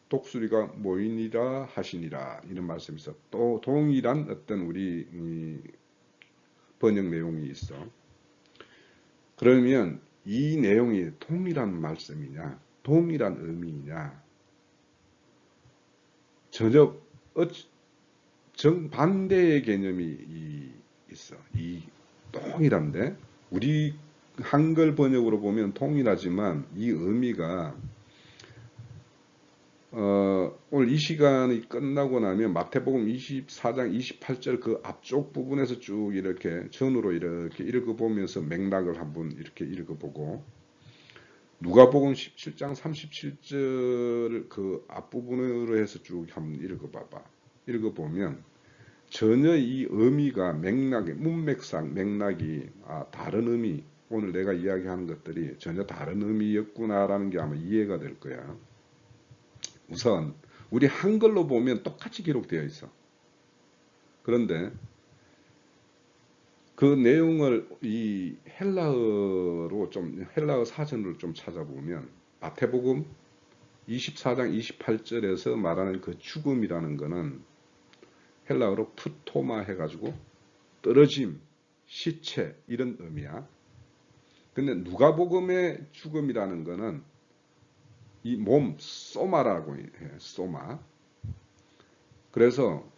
독수리가 모이니라 하시니라 이런 말씀이 있어. 또 동일한 어떤 우리 번역 내용이 있어. 그러면 이 내용이 동일한 말씀이냐, 동일한 의미이냐, 전혀 정반대의 개념이 있어. 이 동일한데 우리 한글 번역으로 보면 동일하지만 이 의미가 오늘 이 시간이 끝나고 나면 마태복음 24장 28절 그 앞쪽 부분에서 쭉 이렇게 전으로 이렇게 읽어보면서 맥락을 한번 이렇게 읽어보고, 누가복음 17장 37절 그 앞부분으로 해서 쭉 한번 읽어봐봐. 읽어보면 전혀 이 의미가 문맥상 맥락이 다른 의미, 오늘 내가 이야기하는 것들이 전혀 다른 의미였구나라는 게 아마 이해가 될 거야. 우선 우리 한글로 보면 똑같이 기록되어 있어. 그런데 그 내용을 이 헬라어 사전으로 좀 찾아보면 마태복음 24장 28절에서 말하는 그 죽음이라는 거는 헬라어로 푸토마 해가지고 떨어짐, 시체 이런 의미야. 근데 누가복음의 죽음이라는 거는 이 몸, 소마라고 해, 소마. 그래서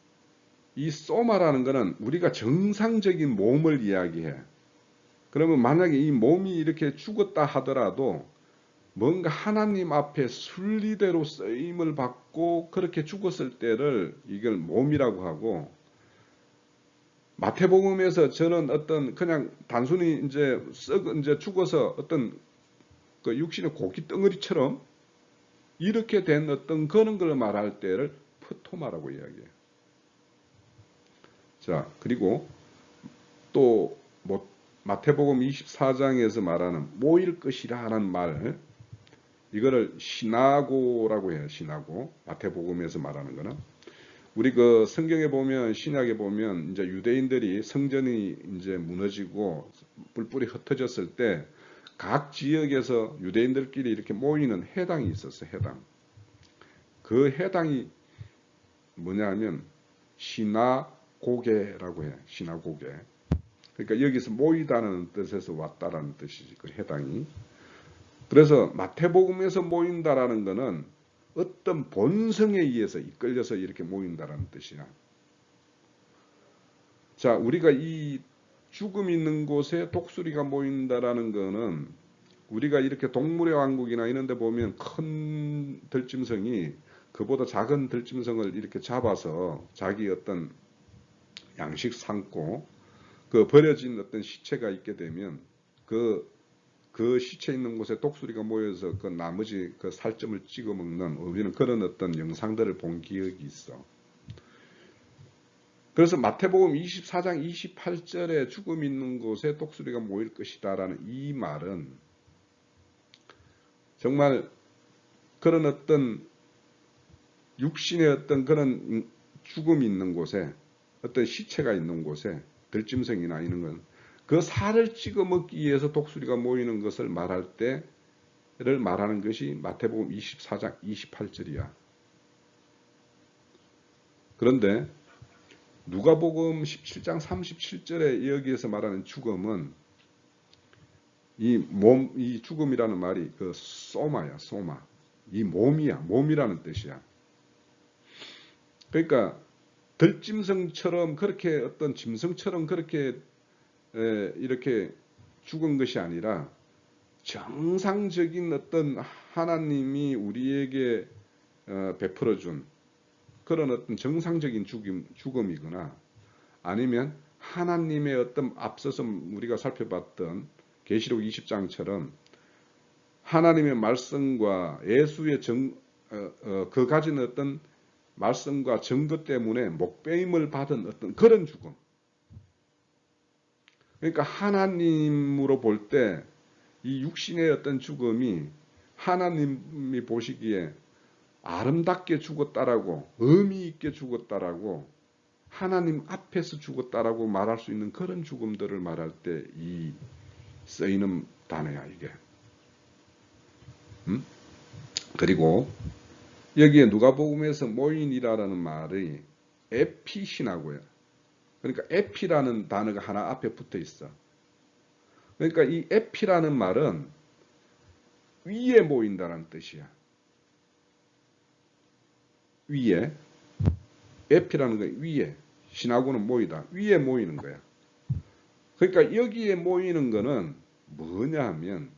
이 소마라는 거는 우리가 정상적인 몸을 이야기해. 그러면 만약에 이 몸이 이렇게 죽었다 하더라도 뭔가 하나님 앞에 순리대로 쓰임을 받고 그렇게 죽었을 때를 이걸 몸이라고 하고, 마태복음에서 저는 어떤 그냥 단순히 이제 죽어서 어떤 그 육신의 고기 덩어리처럼 이렇게 된 어떤 그런 걸 말할 때를 푸토마라고 이야기해요. 자, 그리고 또 마태복음 24장에서 말하는 모일 것이라는 말, 이거를 시나고라고 해요. 시나고. 마태복음에서 말하는 거는 우리 그 성경에 보면, 신약에 보면 이제 유대인들이 성전이 이제 무너지고 뿔뿔이 흩어졌을 때 각 지역에서 유대인들끼리 이렇게 모이는 회당이 있었어요. 회당. 그 회당이 뭐냐면 시나고게라고 해요. 시나고게. 그러니까 여기서 모이다는 뜻에서 왔다라는 뜻이지, 그 회당이. 그래서 마태복음에서 모인다라는 것은 어떤 본성에 의해서 이끌려서 이렇게 모인다라는 뜻이야. 자, 우리가 이 죽음 있는 곳에 독수리가 모인다라는 것은 우리가 이렇게 동물의 왕국이나 이런 데 보면 큰 들짐승이 그보다 작은 들짐승을 이렇게 잡아서 자기 어떤 양식 삼고 그 버려진 어떤 시체가 있게 되면 그 시체 있는 곳에 독수리가 모여서 그 나머지 그 살점을 찍어 먹는 우리는 그런 어떤 영상들을 본 기억이 있어. 그래서 마태복음 24장 28절에 죽음 있는 곳에 독수리가 모일 것이다라는 이 말은 정말 그런 어떤 육신의 어떤 그런 죽음이 있는 곳에 어떤 시체가 있는 곳에 들짐승이나 이런 건 그 살을 찍어 먹기 위해서 독수리가 모이는 것을 말할 때를 말하는 것이 마태복음 24장 28절이야. 그런데 누가복음 17장 37절에 여기에서 말하는 죽음은 이 죽음이라는 말이 그 소마야, 소마. 이 몸이야, 몸이라는 뜻이야. 그러니까 들짐승처럼 그렇게 어떤 짐승처럼 그렇게 이렇게 죽은 것이 아니라 정상적인 어떤 하나님이 우리에게 베풀어준 그런 어떤 정상적인 죽음이거나 아니면 하나님의 어떤 앞서서 우리가 살펴봤던 계시록 20장처럼 하나님의 말씀과 예수의 그 가진 어떤 말씀과 증거 때문에 목배임을 받은 어떤 그런 죽음. 그러니까 하나님으로 볼 때 이 육신의 어떤 죽음이 하나님이 보시기에 아름답게 죽었다라고 의미 있게 죽었다라고 하나님 앞에서 죽었다라고 말할 수 있는 그런 죽음들을 말할 때 이 쓰이는 단어야 이게. 그리고 여기에 누가복음에서 모인이라는 말이 에피시나고요. 그러니까 에피라는 단어가 하나 앞에 붙어 있어. 그러니까 이 에피라는 말은 위에 모인다는 뜻이야. 위에. 에피라는 거 위에. 신하고는 모이다. 위에 모이는 거야. 그러니까 여기에 모이는 거는 뭐냐 하면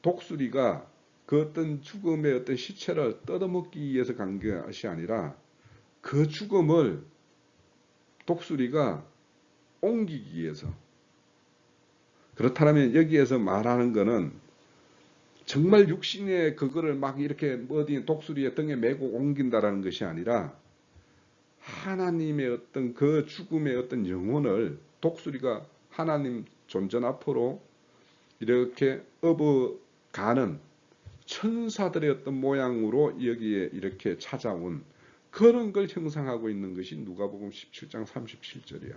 독수리가 그 어떤 죽음의 어떤 시체를 뜯어먹기 위해서 간 것이 아니라 그 죽음을 독수리가 옮기기 위해서. 그렇다면 여기에서 말하는 거는 정말 육신의 그거를 막 이렇게 어디 독수리의 등에 메고 옮긴다라는 것이 아니라 하나님의 어떤 그 죽음의 어떤 영혼을 독수리가 하나님 존전 앞으로 이렇게 업어가는 천사들의 어떤 모양으로 여기에 이렇게 찾아온 그런 걸 형상하고 있는 것이 누가복음 17장 37절이야.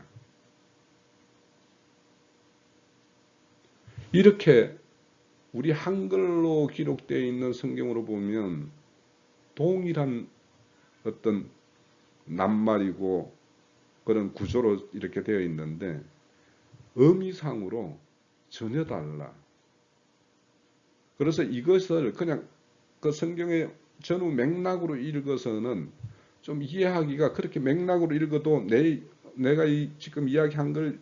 이렇게 우리 한글로 기록되어 있는 성경으로 보면 동일한 어떤 낱말이고 그런 구조로 이렇게 되어 있는데 의미상으로 전혀 달라. 그래서 이것을 그냥 그 성경의 전후 맥락으로 읽어서는 좀 이해하기가 그렇게 맥락으로 읽어도 내가 지금 이야기한 걸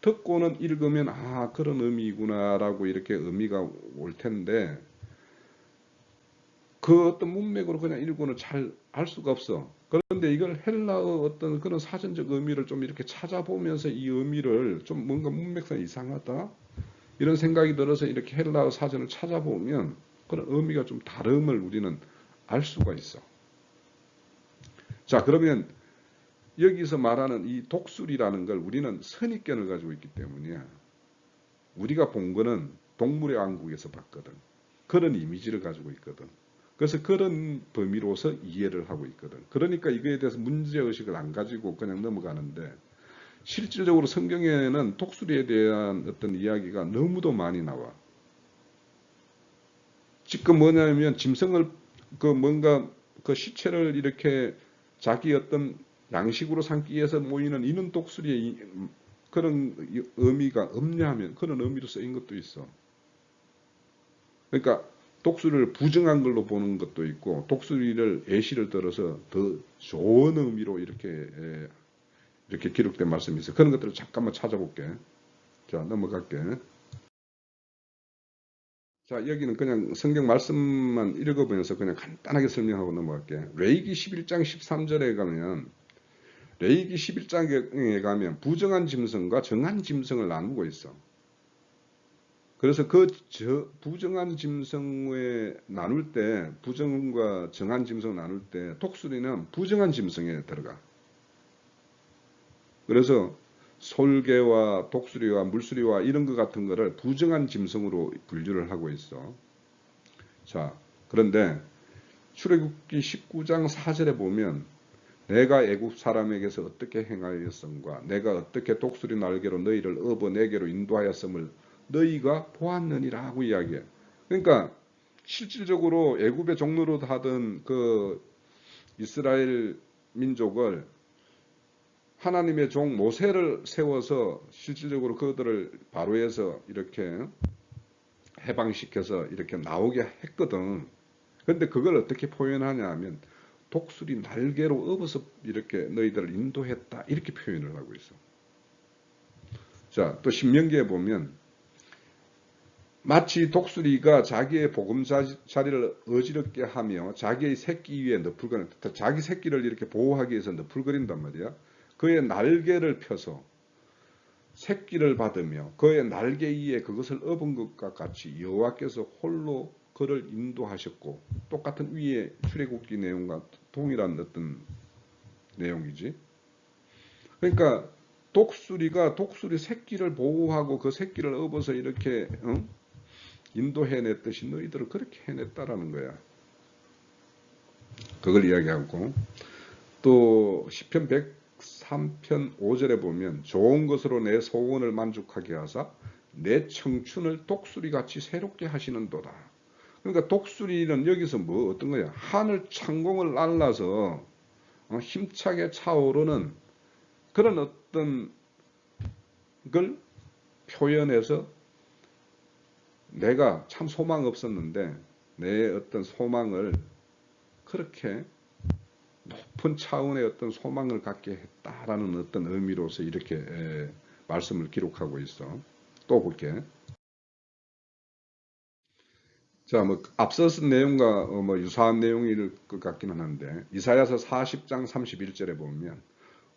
듣고는 읽으면 아 그런 의미구나라고 이렇게 의미가 올 텐데 그 어떤 문맥으로 그냥 읽고는 잘 알 수가 없어. 그런데 이걸 헬라어 어떤 그런 사전적 의미를 좀 이렇게 찾아보면서 이 의미를 좀 뭔가 문맥상 이상하다 이런 생각이 들어서 이렇게 헬라어 사전을 찾아보면 그런 의미가 좀 다름을 우리는 알 수가 있어. 자, 그러면 여기서 말하는 이 독수리라는 걸 우리는 선입견을 가지고 있기 때문이야. 우리가 본 거는 동물의 왕국에서 봤거든. 그런 이미지를 가지고 있거든. 그래서 그런 범위로서 이해를 하고 있거든. 그러니까 이거에 대해서 문제의식을 안 가지고 그냥 넘어가는데 실질적으로 성경에는 독수리에 대한 어떤 이야기가 너무도 많이 나와. 지금 뭐냐면 짐승을 그 뭔가 그 시체를 이렇게 자기 어떤 양식으로 삼기 위해서 모이는 이는 독수리의 그런 의미가 없냐 하면 그런 의미로 쓰인 것도 있어. 그러니까 독수리를 부정한 걸로 보는 것도 있고 독수리를 예시를 들어서 더 좋은 의미로 이렇게 기록된 말씀이 있어요. 그런 것들을 잠깐만 찾아볼게. 자, 넘어갈게. 자, 여기는 그냥 성경 말씀만 읽어보면서 그냥 간단하게 설명하고 넘어갈게. 레위기 11장 13절에 가면 레위기 11장에 가면 부정한 짐승과 정한 짐승을 나누고 있어. 그래서 그 부정한 짐승에 나눌 때, 부정과 정한 짐승을 나눌 때 독수리는 부정한 짐승에 들어가. 그래서 솔개와 독수리와 물수리와 이런 것 같은 거를 부정한 짐승으로 분류를 하고 있어. 자, 그런데 출애굽기 19장 4절에 보면 내가 애굽 사람에게서 어떻게 행하였음과 내가 어떻게 독수리 날개로 너희를 업어 내게로 인도하였음을 너희가 보았느니라 하고 이야기해. 그러니까 실질적으로 애굽의 종로로 하던 그 이스라엘 민족을 하나님의 종 모세를 세워서 실질적으로 그들을 바로에서 이렇게 해방시켜서 이렇게 나오게 했거든. 근데 그걸 어떻게 표현하냐 하면 독수리 날개로 업어서 이렇게 너희들을 인도했다 이렇게 표현을 하고 있어. 자, 또 신명기에 보면 마치 독수리가 자기의 보금자리를 어지럽게 하며 자기의 새끼 위에 너풀거리는, 자기 새끼를 이렇게 보호하기 위해서 너풀거린단 말이야. 그의 날개를 펴서 새끼를 받으며 그의 날개 위에 그것을 업은 것과 같이 여호와께서 홀로 그를 인도하셨고, 똑같은 위에 출애굽기 내용과 동일한 어떤 내용이지. 그러니까 독수리가 독수리 새끼를 보호하고 그 새끼를 업어서 이렇게 인도해냈듯이 너희들을 그렇게 해냈다라는 거야. 그걸 이야기하고, 또 시편 103편 5절에 보면 좋은 것으로 내 소원을 만족하게 하사 내 청춘을 독수리같이 새롭게 하시는도다. 그러니까 독수리는 여기서 뭐 어떤 거야? 하늘 창공을 날라서 힘차게 차오르는 그런 어떤 걸 표현해서 내가 참 소망 없었는데 내 어떤 소망을 그렇게 높은 차원의 어떤 소망을 갖게 했다라는 어떤 의미로서 이렇게 말씀을 기록하고 있어. 또 볼게. 자, 뭐 앞서 쓴 내용과 뭐 유사한 내용일 것 같기는 한데 이사야서 40장 31절에 보면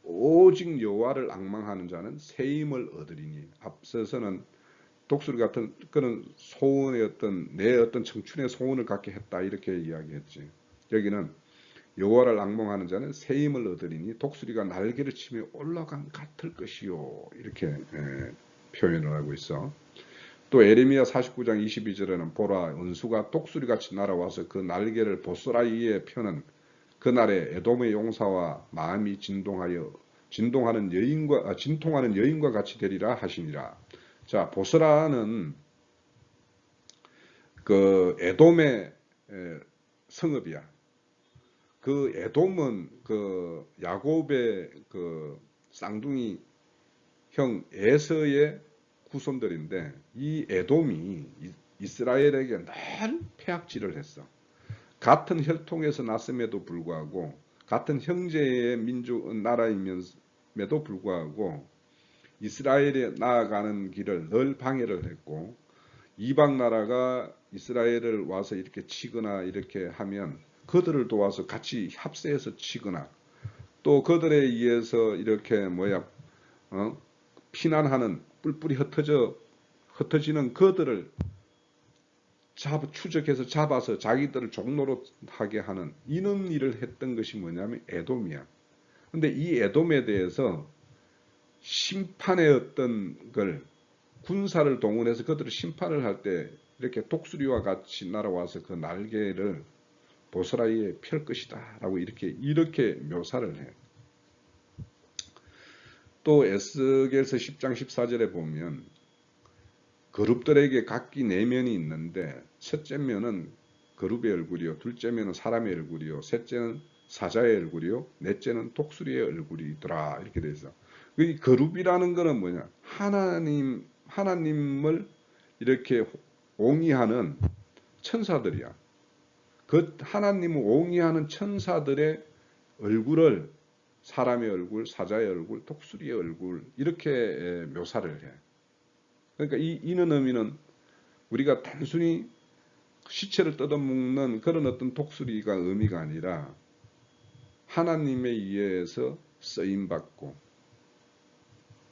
오직 여호와를 앙망하는 자는 새 힘을 얻으리니, 앞서서는 독수리 같은 그런 소원의 어떤 내 어떤 청춘의 소원을 갖게 했다 이렇게 이야기했지. 여기는 여호와를 앙망하는 자는 새 힘을 얻으리니 독수리가 날개를 치며 올라간 같을 것이요 이렇게 표현을 하고 있어. 또 에레미야 49장 22절에는 보라 은수가 독수리같이 날아와서 그 날개를 보스라 위에 펴는 그날에 에돔의 용사와 마음이 진통하는 여인과 같이 되리라 하시니라. 자, 보스라는 그 에돔의 성읍이야. 그 에돔은 그 야곱의 그 쌍둥이 형 에서의 후손들인데, 이 에돔이 이스라엘에게 늘 패악질을 했어. 같은 혈통에서 났음에도 불구하고, 같은 형제의 나라임에도 불구하고 이스라엘에 나아가는 길을 늘 방해를 했고, 이방 나라가 이스라엘을 와서 이렇게 치거나 이렇게 하면 그들을 도와서 같이 합세해서 치거나, 또 그들에 의해서 이렇게 피난하는 뿔뿔이 흩어지는 그들을 추적해서 잡아서 자기들을 종로로 하게 하는 이런 일을 했던 것이 뭐냐면 에돔이야. 근데 이 에돔에 대해서 심판의 어떤 걸 군사를 동원해서 그들을 심판을 할 때 이렇게 독수리와 같이 날아와서 그 날개를 보스라이에 펼 것이다 라고 이렇게 묘사를 해. 또 에스겔서 10장 14절에 보면 그룹들에게 각기 네 면이 있는데 첫째 면은 그룹의 얼굴이요, 둘째 면은 사람의 얼굴이요, 셋째는 사자의 얼굴이요, 넷째는 독수리의 얼굴이더라 이렇게 돼 있어. 이 그룹이라는 거는 뭐냐? 하나님을 이렇게 옹이하는 천사들이야. 그 하나님을 옹이하는 천사들의 얼굴을 사람의 얼굴, 사자의 얼굴, 독수리의 얼굴 이렇게 묘사를 해. 그러니까 이는 의미는 우리가 단순히 시체를 뜯어먹는 그런 어떤 독수리가 의미가 아니라 하나님에 의해서 쓰임 받고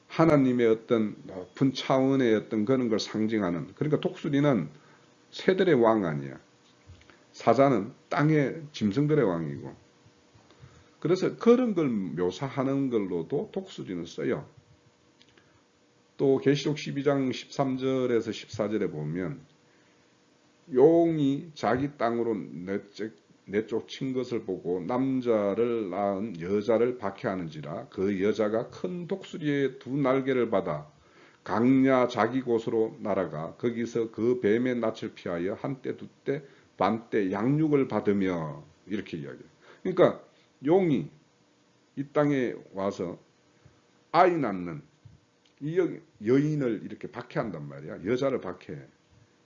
하나님의 어떤 높은 차원의 어떤 그런 걸 상징하는, 그러니까 독수리는 새들의 왕 아니야. 사자는 땅의 짐승들의 왕이고. 그래서 그런 걸 묘사하는 걸로도 독수리는 써요. 또 계시록 12장 13절에서 14절에 보면 용이 자기 땅으로 내쫓 친 것을 보고 남자를 낳은 여자를 박해하는지라 그 여자가 큰 독수리의 두 날개를 받아 강야 자기 곳으로 날아가 거기서 그 뱀의 낯을 피하여 한때 두때 반때 양육을 받으며, 이렇게 이야기해요. 그러니까 용이 이 땅에 와서 아이 낳는 이 여인을 이렇게 박해한단 말이야. 여자를 박해해.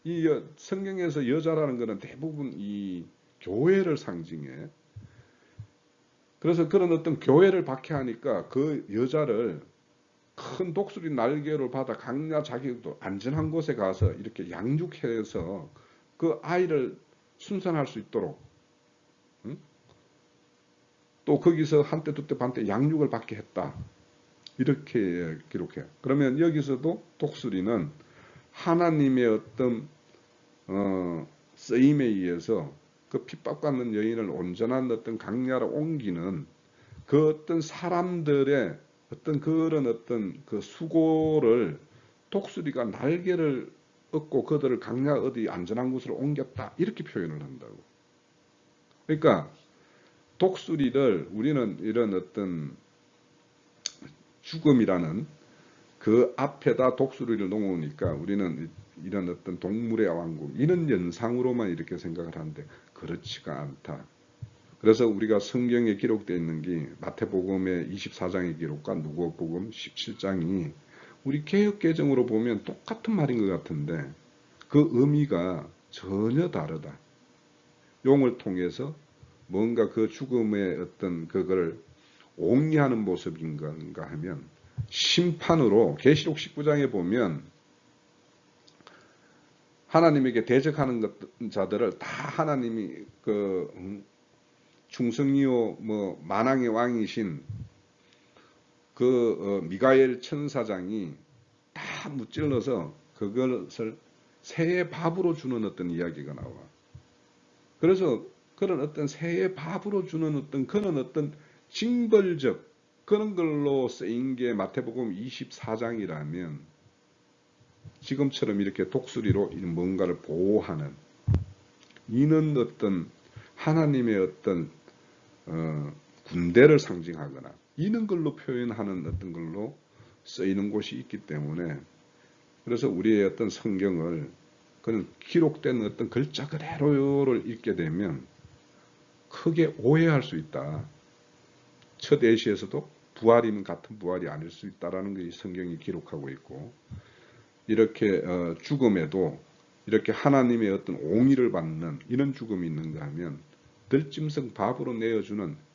이 성경에서 여자라는 것은 대부분 이 교회를 상징해. 그래서 그런 어떤 교회를 박해하니까 그 여자를 큰 독수리 날개를 받아 강야 자기도 안전한 곳에 가서 이렇게 양육해서 그 아이를 순산할 수 있도록, 응? 또 거기서 한때 두때 반때 양육을 받게 했다. 이렇게 기록해. 그러면 여기서도 독수리는 하나님의 어떤 쓰임에 의해서 그 핍박받는 여인을 온전한 어떤 강야로 옮기는 그 어떤 사람들의 어떤 그런 어떤 그 수고를 독수리가 날개를 얻고 그들을 강야 어디 안전한 곳으로 옮겼다, 이렇게 표현을 한다고. 그러니까 독수리를 우리는 이런 어떤 죽음이라는 그 앞에다 독수리를 놓으니까 우리는 이런 어떤 동물의 왕국 이런 연상으로만 이렇게 생각을 하는데 그렇지가 않다. 그래서 우리가 성경에 기록되어 있는 게 마태복음의 24장의 기록과 누가복음 17장이 우리 개역개정으로 보면 똑같은 말인 것 같은데 그 의미가 전혀 다르다. 용을 통해서 뭔가 그 죽음의 어떤 그걸 옹리하는 모습인 건가 하면 심판으로 계시록 19장에 보면 하나님에게 대적하는 자들을 다 하나님이 그 충성이요 뭐 만왕의 왕이신 그 미가엘 천사장이 다 무찔러서 그것을 새의 밥으로 주는 어떤 이야기가 나와. 그래서 그런 어떤 새의 밥으로 주는 어떤 그런 어떤 징벌적 그런 걸로 쓰인 게 마태복음 24장이라면 지금처럼 이렇게 독수리로 뭔가를 보호하는 이는 어떤 하나님의 어떤 군대를 상징하거나 이런 걸로 표현하는 어떤 걸로 쓰이는 곳이 있기 때문에, 그래서 우리의 어떤 성경을 그런 기록된 어떤 글자 그대로를 읽게 되면 크게 오해할 수 있다. 첫 예시에서도 부활이면 같은 부활이 아닐 수 있다라는 것이 성경이 기록하고 있고, 이렇게 죽음에도 이렇게 하나님의 어떤 옹의를 받는 이런 죽음이 있는가 하면 들짐승 밥으로 내어주는,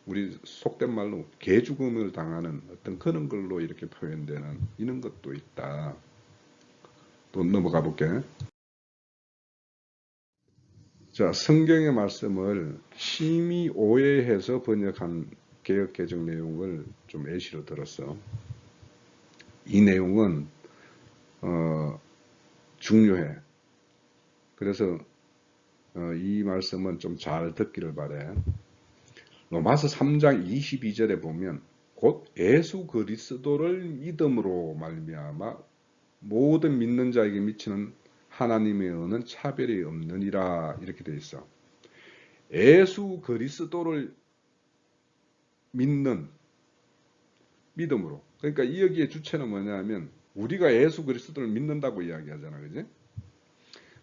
우리 속된 말로 개죽음을 당하는 어떤 그런 걸로 이렇게 표현되는 이런 것도 있다. 또 넘어가 볼게. 자, 성경의 말씀을 심히 오해해서 번역한 개역 개정 내용을 좀 예시로 들었어. 이 내용은 중요해. 그래서 이 말씀은 좀 잘 듣기를 바래. 로마서 3장 22절에 보면 곧 예수 그리스도를 믿음으로 말미암아 모든 믿는 자에게 미치는 하나님의 은은 차별이 없느니라, 이렇게 되어 있어. 예수 그리스도를 믿는 믿음으로. 그러니까 이 여기의 주체는 뭐냐면 우리가 예수 그리스도를 믿는다고 이야기하잖아, 그지?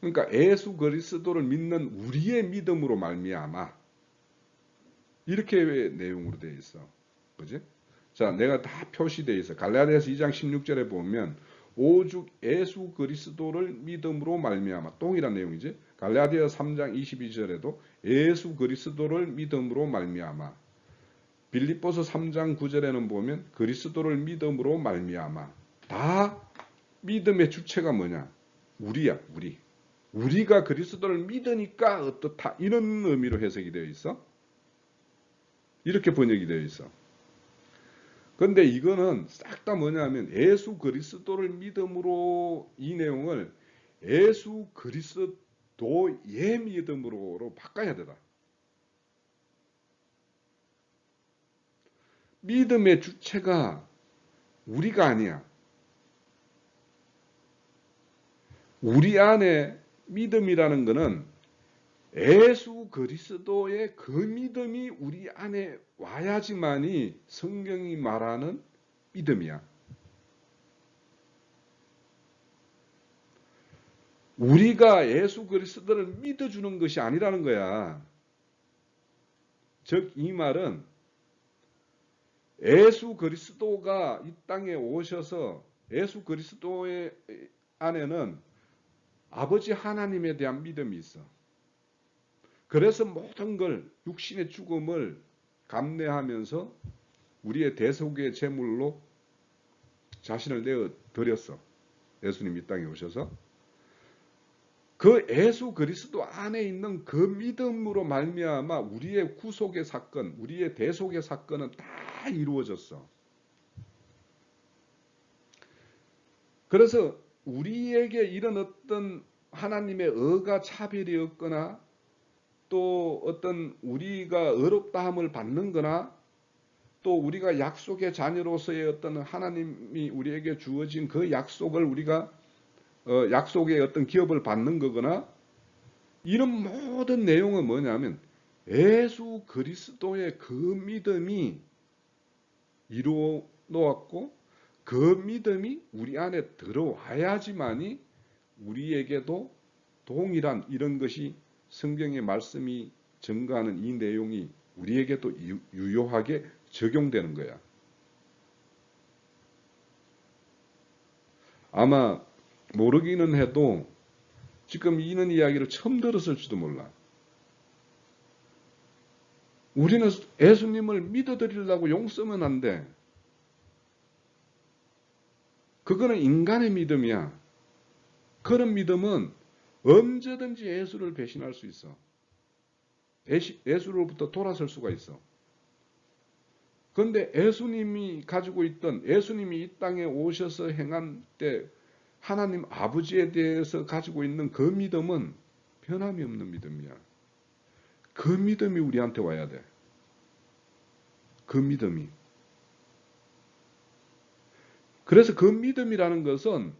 그러니까 예수 그리스도를 믿는 우리의 믿음으로 말미암아, 이렇게 내용으로 되어 있어, 그지? 자, 내가 다 표시되어 있어. 갈라디아서 2장 16절에 보면 오죽 예수 그리스도를 믿음으로 말미암아, 똥이란 내용이지. 갈라디아 3장 22절에도 예수 그리스도를 믿음으로 말미암아. 빌립보서 3장 9절에는 보면 그리스도를 믿음으로 말미암아. 다 믿음의 주체가 뭐냐? 우리야, 우리. 우리가 그리스도를 믿으니까 어떻다, 이런 의미로 해석이 되어 있어. 이렇게 번역이 되어 있어. 근데 이거는 싹 다 뭐냐면 예수 그리스도를 믿음으로 이 내용을 예수 그리스도의 믿음으로 바꿔야 되다. 믿음의 주체가 우리가 아니야. 우리 안에 믿음이라는 것은 예수 그리스도의 그 믿음이 우리 안에 와야지만이 성경이 말하는 믿음이야. 우리가 예수 그리스도를 믿어주는 것이 아니라는 거야. 즉, 이 말은 예수 그리스도가 이 땅에 오셔서 예수 그리스도의 안에는 아버지 하나님에 대한 믿음이 있어. 그래서 모든 걸 육신의 죽음을 감내하면서 우리의 대속의 제물로 자신을 내어 드렸어. 예수님 이 땅에 오셔서. 그 예수 그리스도 안에 있는 그 믿음으로 말미암아 우리의 구속의 사건, 우리의 대속의 사건은 다 이루어졌어. 그래서 우리에게 이런 어떤 하나님의 의가 차별이 없거나 또 어떤 우리가 어렵다함을 받는 거나 또 우리가 약속의 자녀로서의 어떤 하나님이 우리에게 주어진 그 약속을 우리가 약속의 어떤 기업을 받는 거거나 이런 모든 내용은 뭐냐면 예수 그리스도의 그 믿음이 이루어 놓았고 그 믿음이 우리 안에 들어와야지만이 우리에게도 동일한 이런 것이 성경의 말씀이 증거하는 이 내용이 우리에게도 유효하게 적용되는 거야. 아마 모르기는 해도 지금 이런 이야기를 처음 들었을지도 몰라. 우리는 예수님을 믿어드리려고 용 쓰면 안 돼. 그거는 인간의 믿음이야. 그런 믿음은 언제든지 예수를 배신할 수 있어. 예수로부터 돌아설 수가 있어. 그런데 예수님이 가지고 있던 예수님이 이 땅에 오셔서 행한 때 하나님 아버지에 대해서 가지고 있는 그 믿음은 변함이 없는 믿음이야. 그 믿음이 우리한테 와야 돼. 그 믿음이. 그래서 그 믿음이라는 것은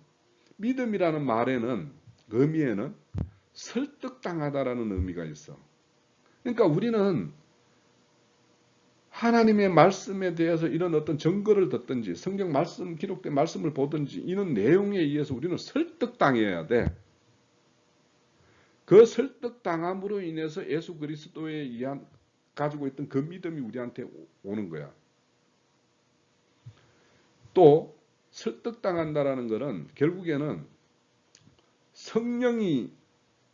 믿음이라는 말에는 의미에는 설득당하다라는 의미가 있어. 그러니까 우리는 하나님의 말씀에 대해서 이런 어떤 증거를 듣든지 성경 말씀 기록된 말씀을 보든지 이런 내용에 의해서 우리는 설득당해야 돼. 그 설득당함으로 인해서 예수 그리스도에 의한 가지고 있던 그 믿음이 우리한테 오는 거야. 또 설득당한다라는 것은 결국에는 성령이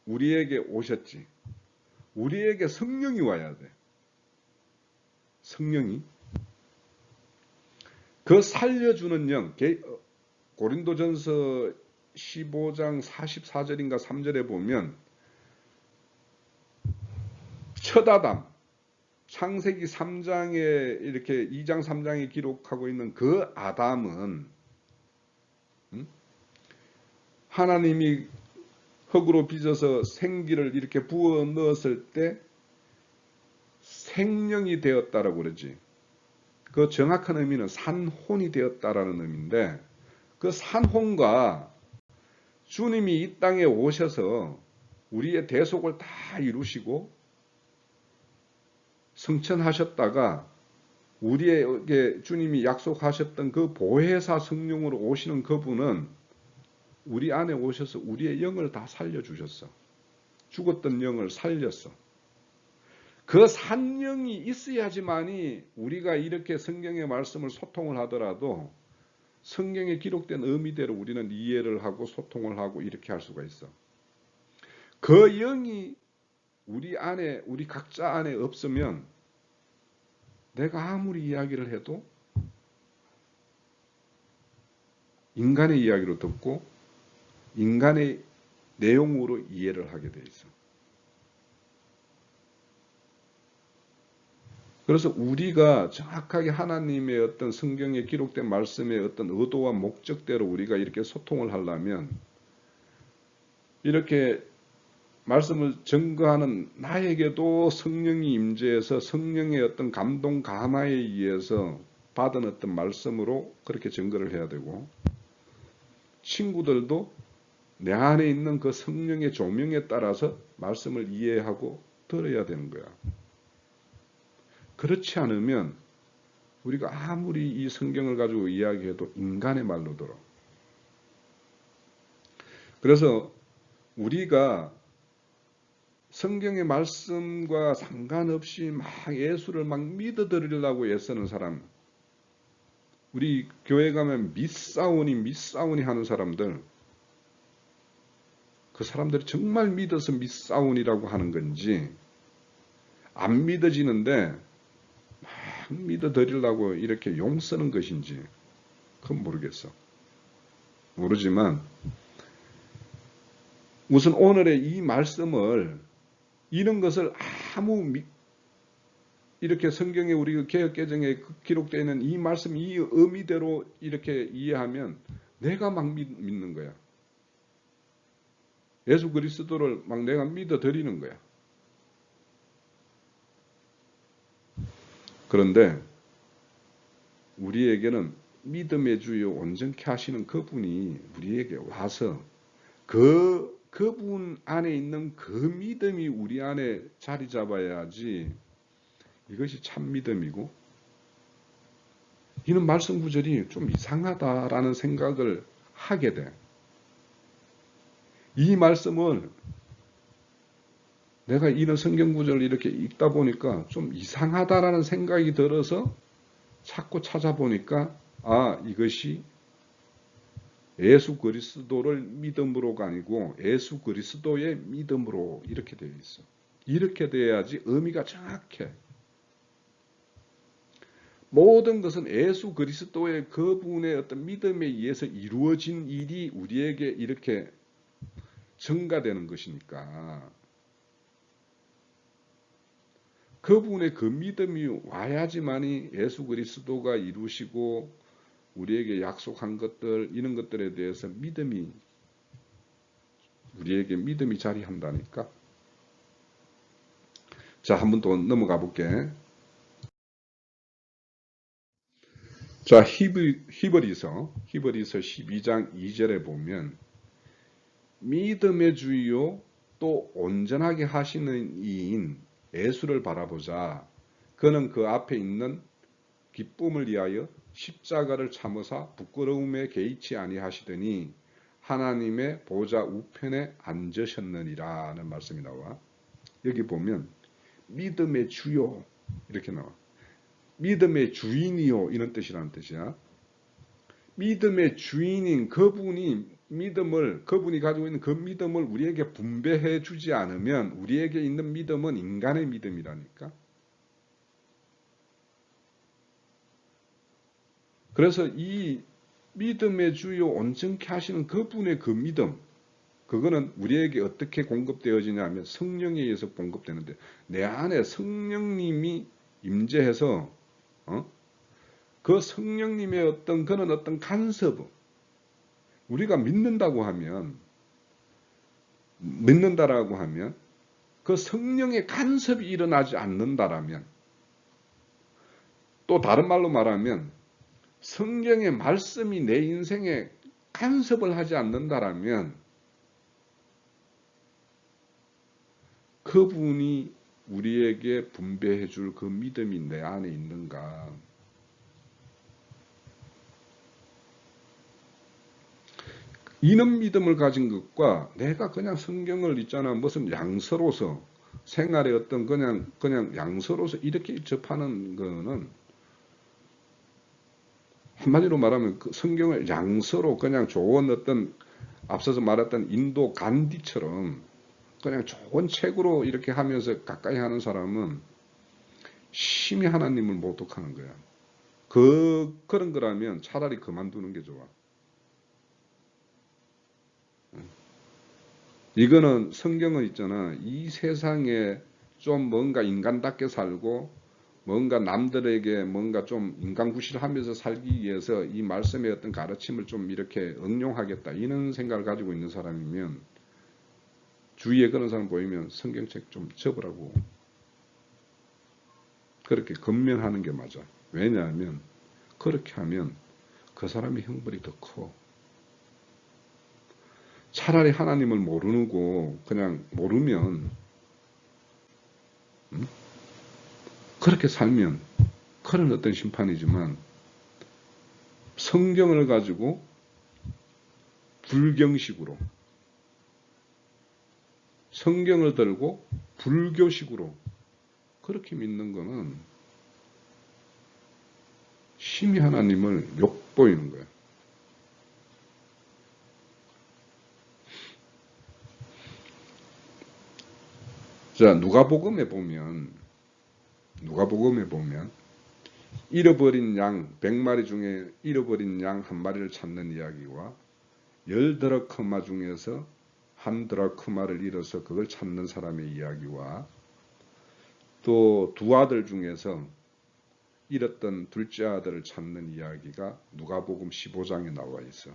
우리에게 오셨지. 우리에게 성령이 와야 돼. 성령이. 그 살려주는 영, 고린도전서 15장 44절인가 3절에 보면 첫 아담, 창세기 3장에 이렇게 2장 3장에 기록하고 있는 그 아담은 하나님이 흙으로 빚어서 생기를 이렇게 부어 넣었을 때 생령이 되었다라고 그러지. 그 정확한 의미는 산혼이 되었다라는 의미인데 그 산혼과 주님이 이 땅에 오셔서 우리의 대속을 다 이루시고 성천하셨다가 우리에게 주님이 약속하셨던 그 보혜사 성령으로 오시는 그분은 우리 안에 오셔서 우리의 영을 다 살려주셨어. 죽었던 영을 살렸어. 그 산령이 있어야지만이 우리가 이렇게 성경의 말씀을 소통을 하더라도 성경에 기록된 의미대로 우리는 이해를 하고 소통을 하고 이렇게 할 수가 있어. 그 영이 우리 안에, 우리 각자 안에 없으면 내가 아무리 이야기를 해도 인간의 이야기로 듣고 인간의 내용으로 이해를 하게 돼 있어. 그래서 우리가 정확하게 하나님의 어떤 성경에 기록된 말씀의 어떤 의도와 목적대로 우리가 이렇게 소통을 하려면 이렇게 말씀을 증거하는 나에게도 성령이 임재해서 성령의 어떤 감동 감화에 의해서 받은 어떤 말씀으로 그렇게 증거를 해야 되고, 친구들도 내 안에 있는 그 성령의 조명에 따라서 말씀을 이해하고 들어야 되는 거야. 그렇지 않으면 우리가 아무리 이 성경을 가지고 이야기해도 인간의 말로 들어. 그래서 우리가 성경의 말씀과 상관없이 막 예수를 막 믿어드리려고 애쓰는 사람, 우리 교회 가면 믿사오니 하는 사람들, 그 사람들이 정말 믿어서 믿사오니라고 하는 건지, 안 믿어지는데 막 믿어드리려고 이렇게 용 쓰는 것인지 그건 모르겠어. 모르지만 우선 오늘의 이 말씀을, 이런 것을 이렇게 성경에 우리 개역개정에 기록되어 있는 이 말씀, 이 의미대로 이렇게 이해하면 내가 막 믿는 거야. 예수 그리스도를 막 내가 믿어드리는 거야. 그런데 우리에게는 믿음의 주요 온전케 하시는 그분이 우리에게 와서 그분 안에 있는 그 믿음이 우리 안에 자리 잡아야지 이것이 참 믿음이고, 이는 말씀 구절이 좀 이상하다라는 생각을 하게 돼. 이 말씀을 내가 이런 성경 구절을 이렇게 읽다 보니까 좀 이상하다라는 생각이 들어서 자꾸 찾아보니까, 이것이 예수 그리스도를 믿음으로가 아니고 예수 그리스도의 믿음으로 이렇게 되어 있어. 이렇게 돼야지 의미가 정확해. 모든 것은 예수 그리스도의 그분의 어떤 믿음에 의해서 이루어진 일이 우리에게 이렇게 증가되는 것이니까, 그분의 그 믿음이 와야지만이 예수 그리스도가 이루시고 우리에게 약속한 것들, 이런 것들에 대해서 우리에게 믿음이 자리한다니까. 자, 한 번 더 넘어가 볼게. 자, 히브리서 12장 2절에 보면, 믿음의 주요 또 온전하게 하시는 이인 예수를 바라보자. 그는 그 앞에 있는 기쁨을 위하여 십자가를 참으사 부끄러움에 개의치 아니하시더니 하나님의 보좌 우편에 앉으셨느니라는 말씀이 나와. 여기 보면 믿음의 주요 이렇게 나와. 믿음의 주인이요 이런 뜻이라는 뜻이야. 믿음의 주인인 그분이 그분이 가지고 있는 그 믿음을 우리에게 분배해 주지 않으면 우리에게 있는 믿음은 인간의 믿음이라니까. 그래서 이 믿음의 주요 온전케 하시는 그분의 그 믿음, 그거는 우리에게 어떻게 공급되어지냐 하면 성령에 의해서 공급되는데, 내 안에 성령님이 임재해서 그 성령님의 그런 어떤 간섭, 우리가 믿는다라고 하면 그 성령의 간섭이 일어나지 않는다라면, 또 다른 말로 말하면 성경의 말씀이 내 인생에 간섭을 하지 않는다라면 그분이 우리에게 분배해 줄 그 믿음이 내 안에 있는가. 이런 믿음을 가진 것과 내가 그냥 성경을 있잖아 무슨 양서로서 생활의 어떤 그냥 양서로서 이렇게 접하는 거는, 한마디로 말하면 그 성경을 양서로 그냥 좋은 어떤 앞서서 말했던 인도 간디처럼 그냥 좋은 책으로 이렇게 하면서 가까이 하는 사람은 심히 하나님을 모독하는 거야. 그런 거라면 차라리 그만두는 게 좋아. 이거는 성경은 있잖아. 이 세상에 좀 뭔가 인간답게 살고 뭔가 남들에게 뭔가 좀 인간구실하면서 살기 위해서 이 말씀의 어떤 가르침을 좀 이렇게 응용하겠다 이런 생각을 가지고 있는 사람이면 주위에 그런 사람 보이면 성경책 좀 접으라고 그렇게 건면하는 게 맞아. 왜냐하면 그렇게 하면 그 사람의 형벌이 더 커. 차라리 하나님을 모르고 그냥 모르면 그렇게 살면 그런 어떤 심판이지만 성경을 가지고 불경식으로 성경을 들고 불교식으로 그렇게 믿는 거는 심히 하나님을 욕보이는 거예요. 자, 누가복음에 보면 잃어버린 양 100마리 중에 잃어버린 양 한 마리를 찾는 이야기와 10드라크마 중에서 한 드라크마를 잃어서 그걸 찾는 사람의 이야기와 또 두 아들 중에서 잃었던 둘째 아들을 찾는 이야기가 누가복음 15장에 나와 있어.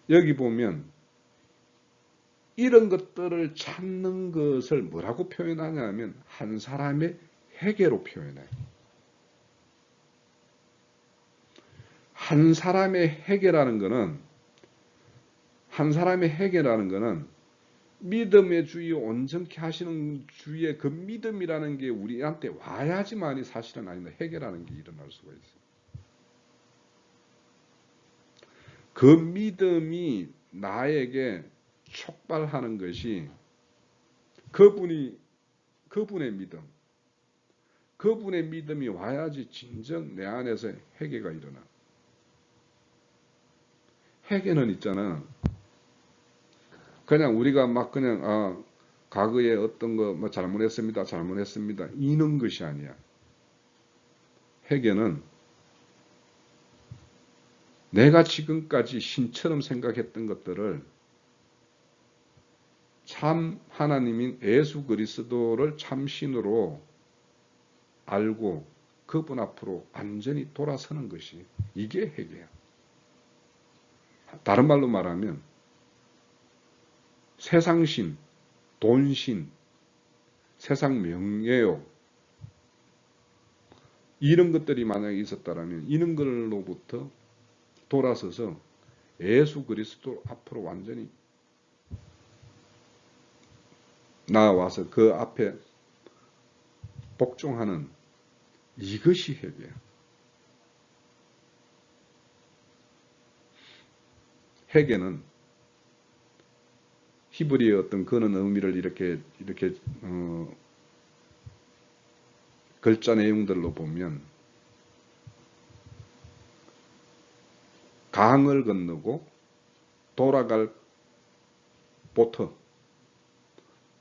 여기 보면 이런 것들을 찾는 것을 뭐라고 표현하냐면 한 사람의 회개로 표현해. 한 사람의 회개라는 거는 믿음의 주의 온전케 하시는 주의 그 믿음이라는 게 우리한테 와야지만이 사실은 아닌데 회개라는 게 일어날 수가 있어요. 그 믿음이 나에게 촉발하는 것이 그분의 믿음이 와야지 진정 내 안에서 회개가 일어나. 회개는 있잖아. 그냥 우리가 막 그냥 과거에 어떤 거 뭐 잘못했습니다 이런 것이 아니야. 회개는 내가 지금까지 신처럼 생각했던 것들을 참 하나님인 예수 그리스도를 참신으로 알고 그분 앞으로 완전히 돌아서는 것이 이게 회개야. 다른 말로 말하면 세상신, 돈신, 세상 명예욕 이런 것들이 만약에 있었다면 이런 걸로부터 돌아서서 예수 그리스도 앞으로 완전히 나와서 그 앞에 복종하는 이것이 회개야. 회개는 히브리의 어떤 그런 의미를 이렇게 글자 내용들로 보면 강을 건너고 돌아갈 보트.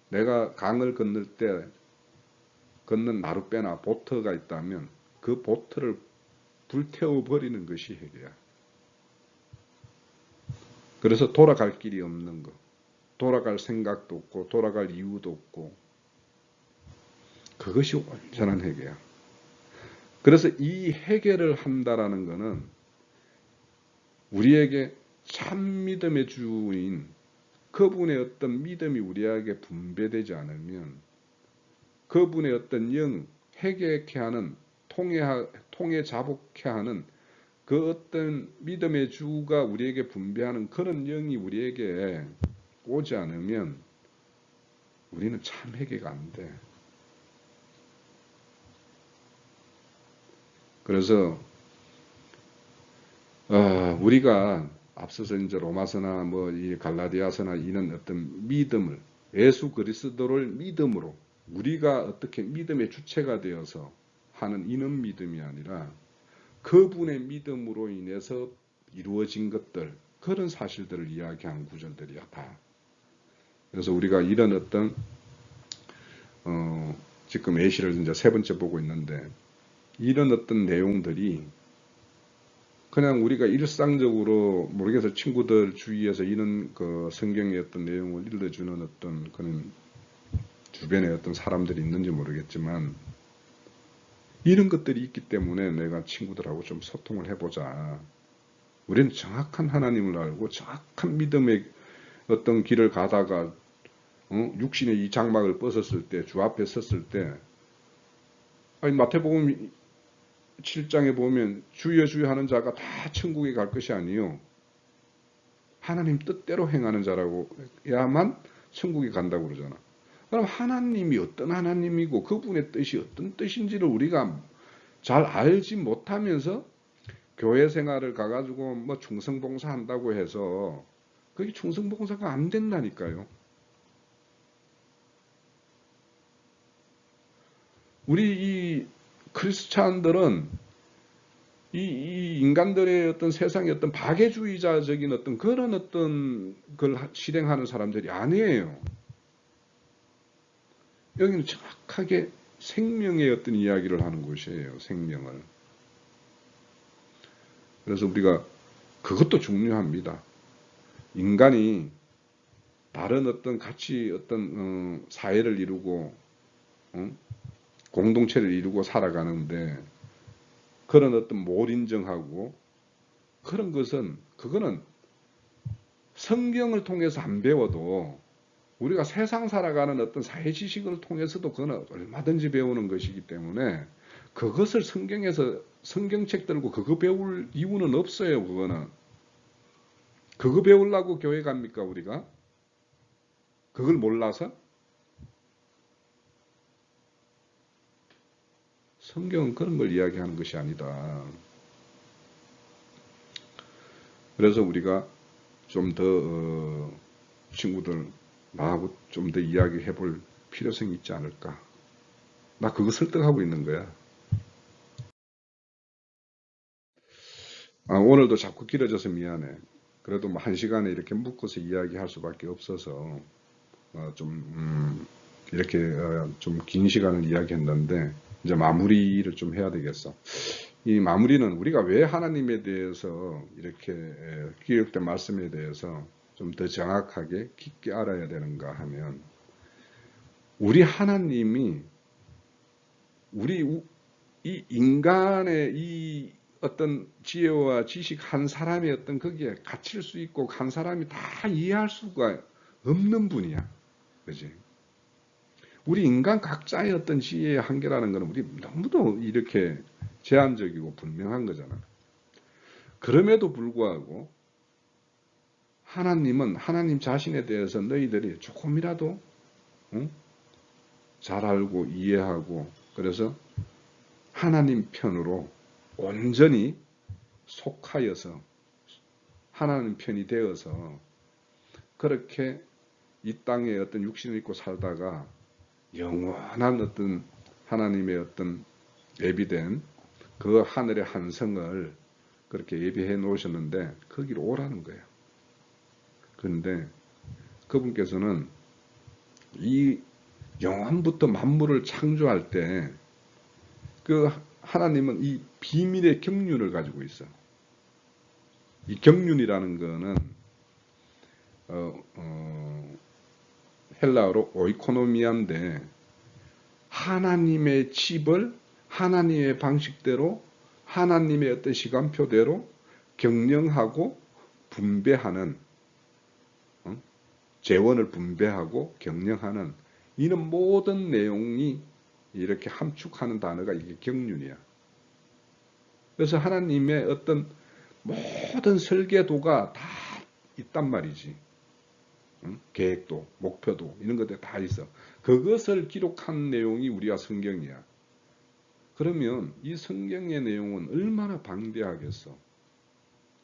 내가 강을 건널 때 건넌 나룻배나 보트가 있다면 그 보트를 불태워 버리는 것이 회개야. 그래서 돌아갈 길이 없는 거. 돌아갈 생각도 없고 돌아갈 이유도 없고 그것이 온전한 회개야. 그래서 이 회개를 한다라는 것은 우리에게 참 믿음의 주인 그분의 어떤 믿음이 우리에게 분배되지 않으면 그분의 어떤 영 회개케 하는 통해 자복케 하는 그 어떤 믿음의 주가 우리에게 분배하는 그런 영이 우리에게 오지 않으면 우리는 참 회개가 안 돼. 그래서 우리가 앞서서 이제 로마서나 뭐 이 갈라디아서나 이런 어떤 믿음을 예수 그리스도를 믿음으로 우리가 어떻게 믿음의 주체가 되어서 하는 이런 믿음이 아니라 그분의 믿음으로 인해서 이루어진 것들 그런 사실들을 이야기한 구절들이야 다. 그래서 우리가 이런 어떤 지금 예시를 이제 세 번째 보고 있는데 이런 어떤 내용들이 그냥 우리가 일상적으로 모르겠어 친구들 주위에서 이런 그 성경의 어떤 내용을 읽어주는 어떤 그런 주변에 어떤 사람들이 있는지 모르겠지만 이런 것들이 있기 때문에 내가 친구들하고 좀 소통을 해보자. 우리는 정확한 하나님을 알고 정확한 믿음의 어떤 길을 가다가 육신의 이 장막을 벗었을 때, 주 앞에 섰을 때, 아니 마태복음 7장에 보면 주여 주여 하는 자가 다 천국에 갈 것이 아니요 하나님 뜻대로 행하는 자라고 야만 천국에 간다고 그러잖아. 그럼 하나님이 어떤 하나님이고 그분의 뜻이 어떤 뜻인지를 우리가 잘 알지 못하면서 교회 생활을 가가지고 뭐 충성봉사 한다고 해서 그게 충성봉사가 안 된다니까요. 우리 이 크리스찬들은 이 인간들의 어떤 세상의 어떤 박애주의자적인 어떤 그런 어떤 걸 실행하는 사람들이 아니에요. 여기는 정확하게 생명의 어떤 이야기를 하는 곳이에요. 생명을. 그래서 우리가 그것도 중요합니다. 인간이 다른 어떤 같이 어떤 사회를 이루고 공동체를 이루고 살아가는데 그런 어떤 몰인정하고 그런 것은 그거는 성경을 통해서 안 배워도 우리가 세상 살아가는 어떤 사회 지식을 통해서도 그거는 얼마든지 배우는 것이기 때문에 그것을 성경에서 성경책 들고 그거 배울 이유는 없어요. 그거는 그거 배우려고 교회 갑니까 우리가? 그걸 몰라서? 성경은 그런 걸 이야기하는 것이 아니다. 그래서 우리가 좀 더 친구들 나하고 좀 더 이야기해 볼 필요성이 있지 않을까. 나 그거 설득하고 있는 거야. 오늘도 자꾸 길어져서 미안해. 그래도 뭐 1시간에 이렇게 묶어서 이야기할 수밖에 없어서 이렇게 좀 긴 시간을 이야기했는데 이제 마무리를 좀 해야 되겠어. 이 마무리는 우리가 왜 하나님에 대해서 이렇게 기록된 말씀에 대해서 좀 더 정확하게 깊게 알아야 되는가 하면 우리 하나님이 우리 이 인간의 이 어떤 지혜와 지식 한 사람의 어떤 거기에 갇힐 수 있고 한 사람이 다 이해할 수가 없는 분이야. 그지? 우리 인간 각자의 어떤 지혜의 한계라는 것은 우리 너무도 이렇게 제한적이고 분명한 거잖아. 그럼에도 불구하고 하나님은 하나님 자신에 대해서 너희들이 조금이라도 잘 알고 이해하고 그래서 하나님 편으로 온전히 속하여서 하나님 편이 되어서 그렇게 이 땅에 어떤 육신을 입고 살다가 영원한 어떤 하나님의 어떤 예비된 그 하늘의 한성을 그렇게 예비해 놓으셨는데 거기로 오라는 거예요. 그런데 그분께서는 이 영원부터 만물을 창조할 때 그 하나님은 이 비밀의 경륜을 가지고 있어. 이 경륜이라는 거는 헬라어로 오이코노미아인데 하나님의 집을 하나님의 방식대로 하나님의 어떤 시간표대로 경영하고 분배하는 재원을 분배하고 경영하는 이런 모든 내용이 이렇게 함축하는 단어가 이게 경륜이야. 그래서 하나님의 어떤 모든 설계도가 다 있단 말이지. 계획도, 목표도 이런 것들 다 있어. 그것을 기록한 내용이 우리가 성경이야. 그러면 이 성경의 내용은 얼마나 방대하겠어.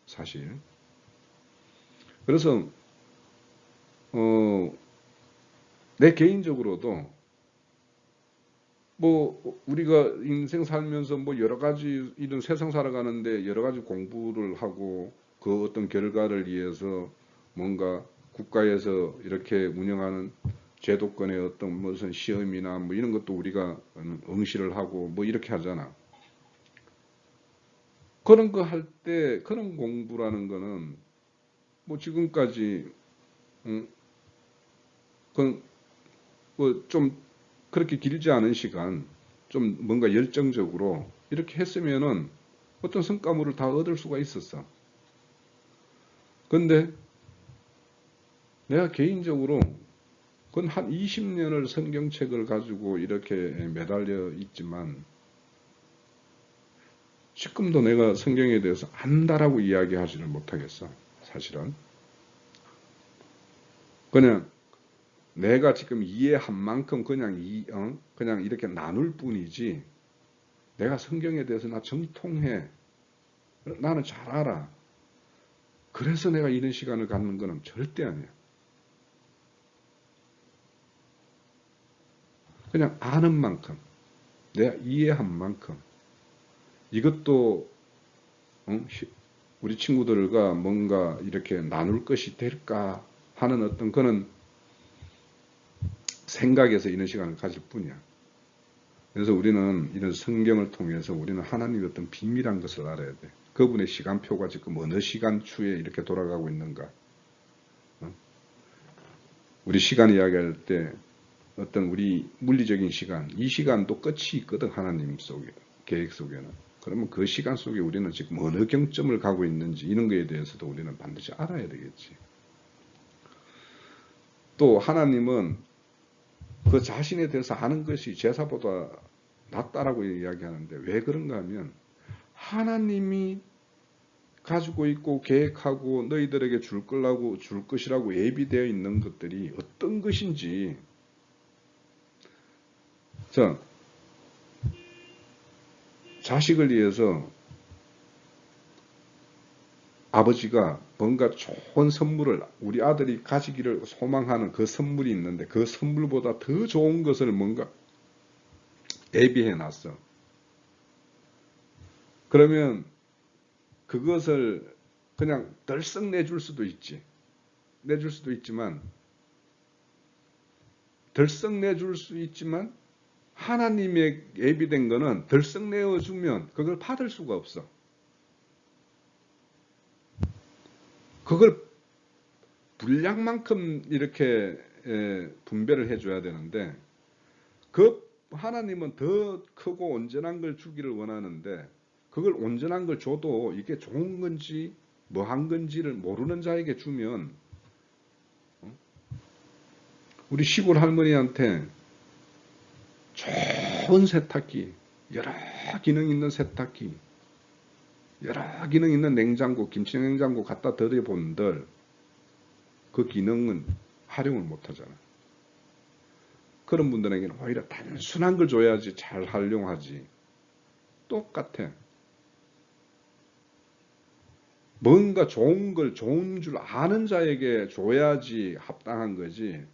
사실. 그래서 내 개인적으로도 뭐 우리가 인생 살면서 뭐 여러 가지 이런 세상 살아가는데 여러 가지 공부를 하고 그 어떤 결과를 위해서 뭔가 국가에서 이렇게 운영하는 제도권의 어떤 무슨 시험이나 뭐 이런 것도 우리가 응시를 하고 뭐 이렇게 하잖아. 그런 거 할 때 그런 공부라는 거는 뭐 지금까지 그좀 그렇게 길지 않은 시간 좀 뭔가 열정적으로 이렇게 했으면은 어떤 성과물을 다 얻을 수가 있었어. 근데 내가 개인적으로 그건 한 20년을 성경책을 가지고 이렇게 매달려 있지만 지금도 내가 성경에 대해서 안다라고 이야기하지는 못하겠어. 사실은. 그냥 내가 지금 이해한 만큼 그냥 이렇게 나눌 뿐이지 내가 성경에 대해서 나 정통해. 나는 잘 알아. 그래서 내가 이런 시간을 갖는 거는 절대 아니야. 그냥 아는 만큼, 내가 이해한 만큼. 이것도 우리 친구들과 뭔가 이렇게 나눌 것이 될까 하는 어떤 그런 생각에서 이런 시간을 가질 뿐이야. 그래서 우리는 이런 성경을 통해서 우리는 하나님의 어떤 비밀한 것을 알아야 돼. 그분의 시간표가 지금 어느 시간추에 이렇게 돌아가고 있는가. 우리 시간 이야기할 때 어떤 우리 물리적인 시간, 이 시간도 끝이 있거든. 하나님 속에, 계획 속에는. 그러면 그 시간 속에 우리는 지금 어느 경점을 가고 있는지 이런 거에 대해서도 우리는 반드시 알아야 되겠지. 또 하나님은 그 자신에 대해서 아는 것이 제사보다 낫다라고 이야기하는데 왜 그런가 하면 하나님이 가지고 있고 계획하고 너희들에게 줄 것이라고 예비되어 있는 것들이 어떤 것인지 자, 자식을 위해서 아버지가 뭔가 좋은 선물을 우리 아들이 가지기를 소망하는 그 선물이 있는데 그 선물보다 더 좋은 것을 뭔가 예비해 놨어. 그러면 그것을 그냥 덜썩 내줄 수도 있지. 내줄 수도 있지만 덜썩 내줄 수 있지만 하나님의 예비된 거는 덜썩 내어주면 그걸 받을 수가 없어. 그걸 분량만큼 이렇게 분배를 해줘야 되는데 그 하나님은 더 크고 온전한 걸 주기를 원하는데 그걸 온전한 걸 줘도 이게 좋은 건지 뭐한 건지를 모르는 자에게 주면 우리 시골 할머니한테 좋은 세탁기, 여러 기능 있는 세탁기, 여러 기능 있는 냉장고, 김치 냉장고 갖다 들여본들 그 기능은 활용을 못하잖아. 그런 분들에게는 오히려 단순한 걸 줘야지 잘 활용하지. 똑같아. 뭔가 좋은 걸 좋은 줄 아는 자에게 줘야지 합당한 거지.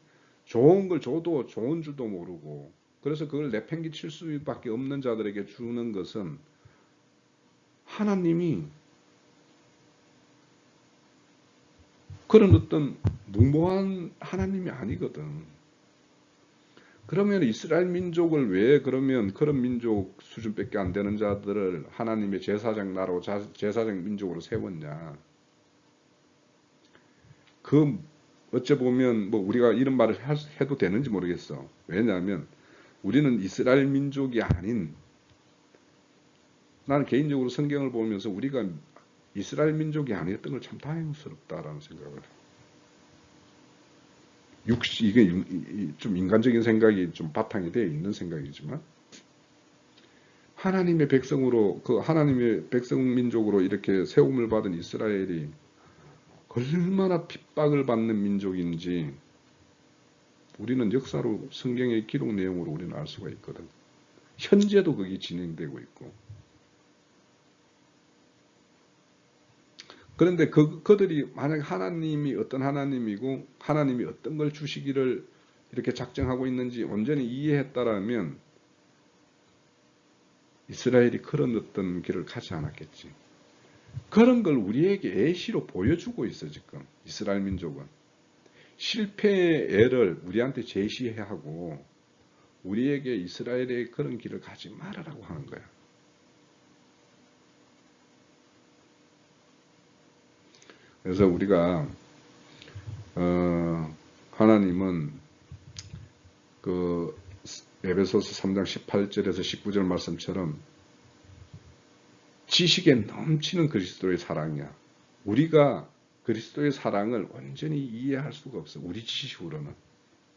좋은 걸 줘도 좋은 줄도 모르고 그래서 그걸 내팽개칠 수밖에 없는 자들에게 주는 것은 하나님이 그런 어떤 무모한 하나님이 아니거든. 그러면 이스라엘 민족을 왜 그러면 그런 민족 수준밖에 안 되는 자들을 하나님의 제사장 나라고 제사장 민족으로 세웠냐. 그 어째 보면 뭐 우리가 이런 말을 해도 되는지 모르겠어. 왜냐하면 우리는 이스라엘 민족이 아닌 나는 개인적으로 성경을 보면서 우리가 이스라엘 민족이 아니었던 걸 참 다행스럽다라는 생각을 해요. 이게 좀 인간적인 생각이 좀 바탕이 되어 있는 생각이지만 하나님의 백성으로 그 하나님의 백성 민족으로 이렇게 세움을 받은 이스라엘이 얼마나 핍박을 받는 민족인지 우리는 역사로 성경의 기록 내용으로 우리는 알 수가 있거든. 현재도 그게 진행되고 있고. 그런데 그들이 만약 하나님이 어떤 하나님이고 하나님이 어떤 걸 주시기를 이렇게 작정하고 있는지 온전히 이해했다라면 이스라엘이 그런 어떤 길을 가지 않았겠지. 그런 걸 우리에게 예시로 보여주고 있어 지금 이스라엘 민족은. 실패의 애를 우리한테 제시하고 우리에게 이스라엘의 그런 길을 가지 말아라고 하는 거야. 그래서 우리가 하나님은 그 에베소서 3장 18절에서 19절 말씀처럼 지식에 넘치는 그리스도의 사랑이야. 우리가 그리스도의 사랑을 완전히 이해할 수가 없어. 우리 지식으로는.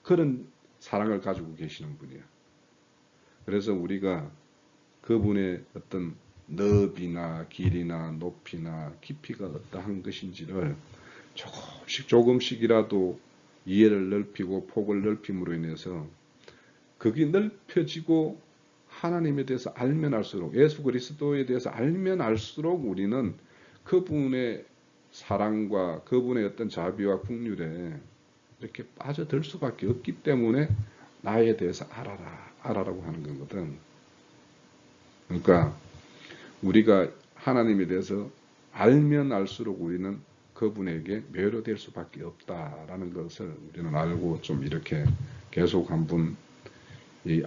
그런 사랑을 가지고 계시는 분이야. 그래서 우리가 그분의 어떤 너비나 길이나 높이나 깊이가 어떠한 것인지를 조금씩이라도 이해를 넓히고 폭을 넓힘으로 인해서 그게 넓혀지고 하나님에 대해서 알면 알수록, 예수 그리스도에 대해서 알면 알수록 우리는 그분의 사랑과 그분의 어떤 자비와 긍휼에 이렇게 빠져들 수밖에 없기 때문에 나에 대해서 알아라고 하는 거거든. 그러니까 우리가 하나님에 대해서 알면 알수록 우리는 그분에게 매료될 수밖에 없다라는 것을 우리는 알고 좀 이렇게 계속 한번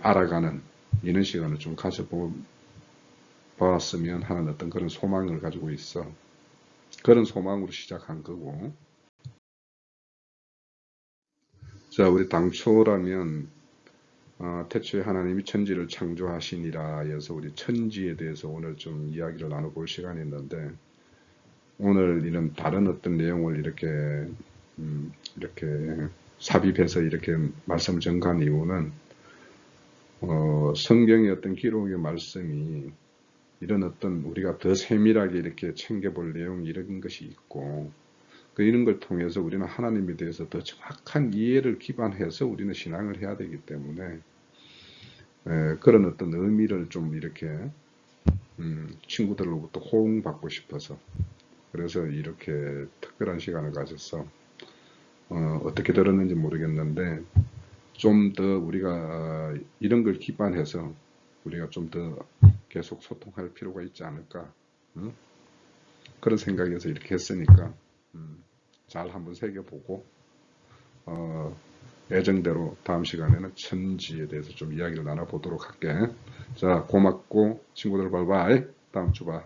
알아가는 이런 시간을 좀 가져보았으면 하는 어떤 그런 소망을 가지고 있어. 그런 소망으로 시작한 거고. 자, 우리 당초라면 태초에 하나님이 천지를 창조하시니라 해서 우리 천지에 대해서 오늘 좀 이야기를 나눠볼 시간이 있는데, 오늘 이런 다른 어떤 내용을 이렇게 삽입해서 이렇게 말씀을 전가한 이유는 성경의 어떤 기록의 말씀이 이런 어떤 우리가 더 세밀하게 이렇게 챙겨볼 내용 이런 것이 있고, 이런 걸 통해서 우리는 하나님에 대해서 더 정확한 이해를 기반해서 우리는 신앙을 해야 되기 때문에 그런 어떤 의미를 좀 이렇게 친구들로부터 호응받고 싶어서, 그래서 이렇게 특별한 시간을 가졌어. 어떻게 들었는지 모르겠는데 좀 더 우리가 이런 걸 기반해서 우리가 좀 더 계속 소통할 필요가 있지 않을까, 그런 생각에서 이렇게 했으니까 잘 한번 새겨보고 예정대로 다음 시간에는 천지에 대해서 좀 이야기를 나눠보도록 할게. 자, 고맙고 친구들 바이바이. 다음 주 봐.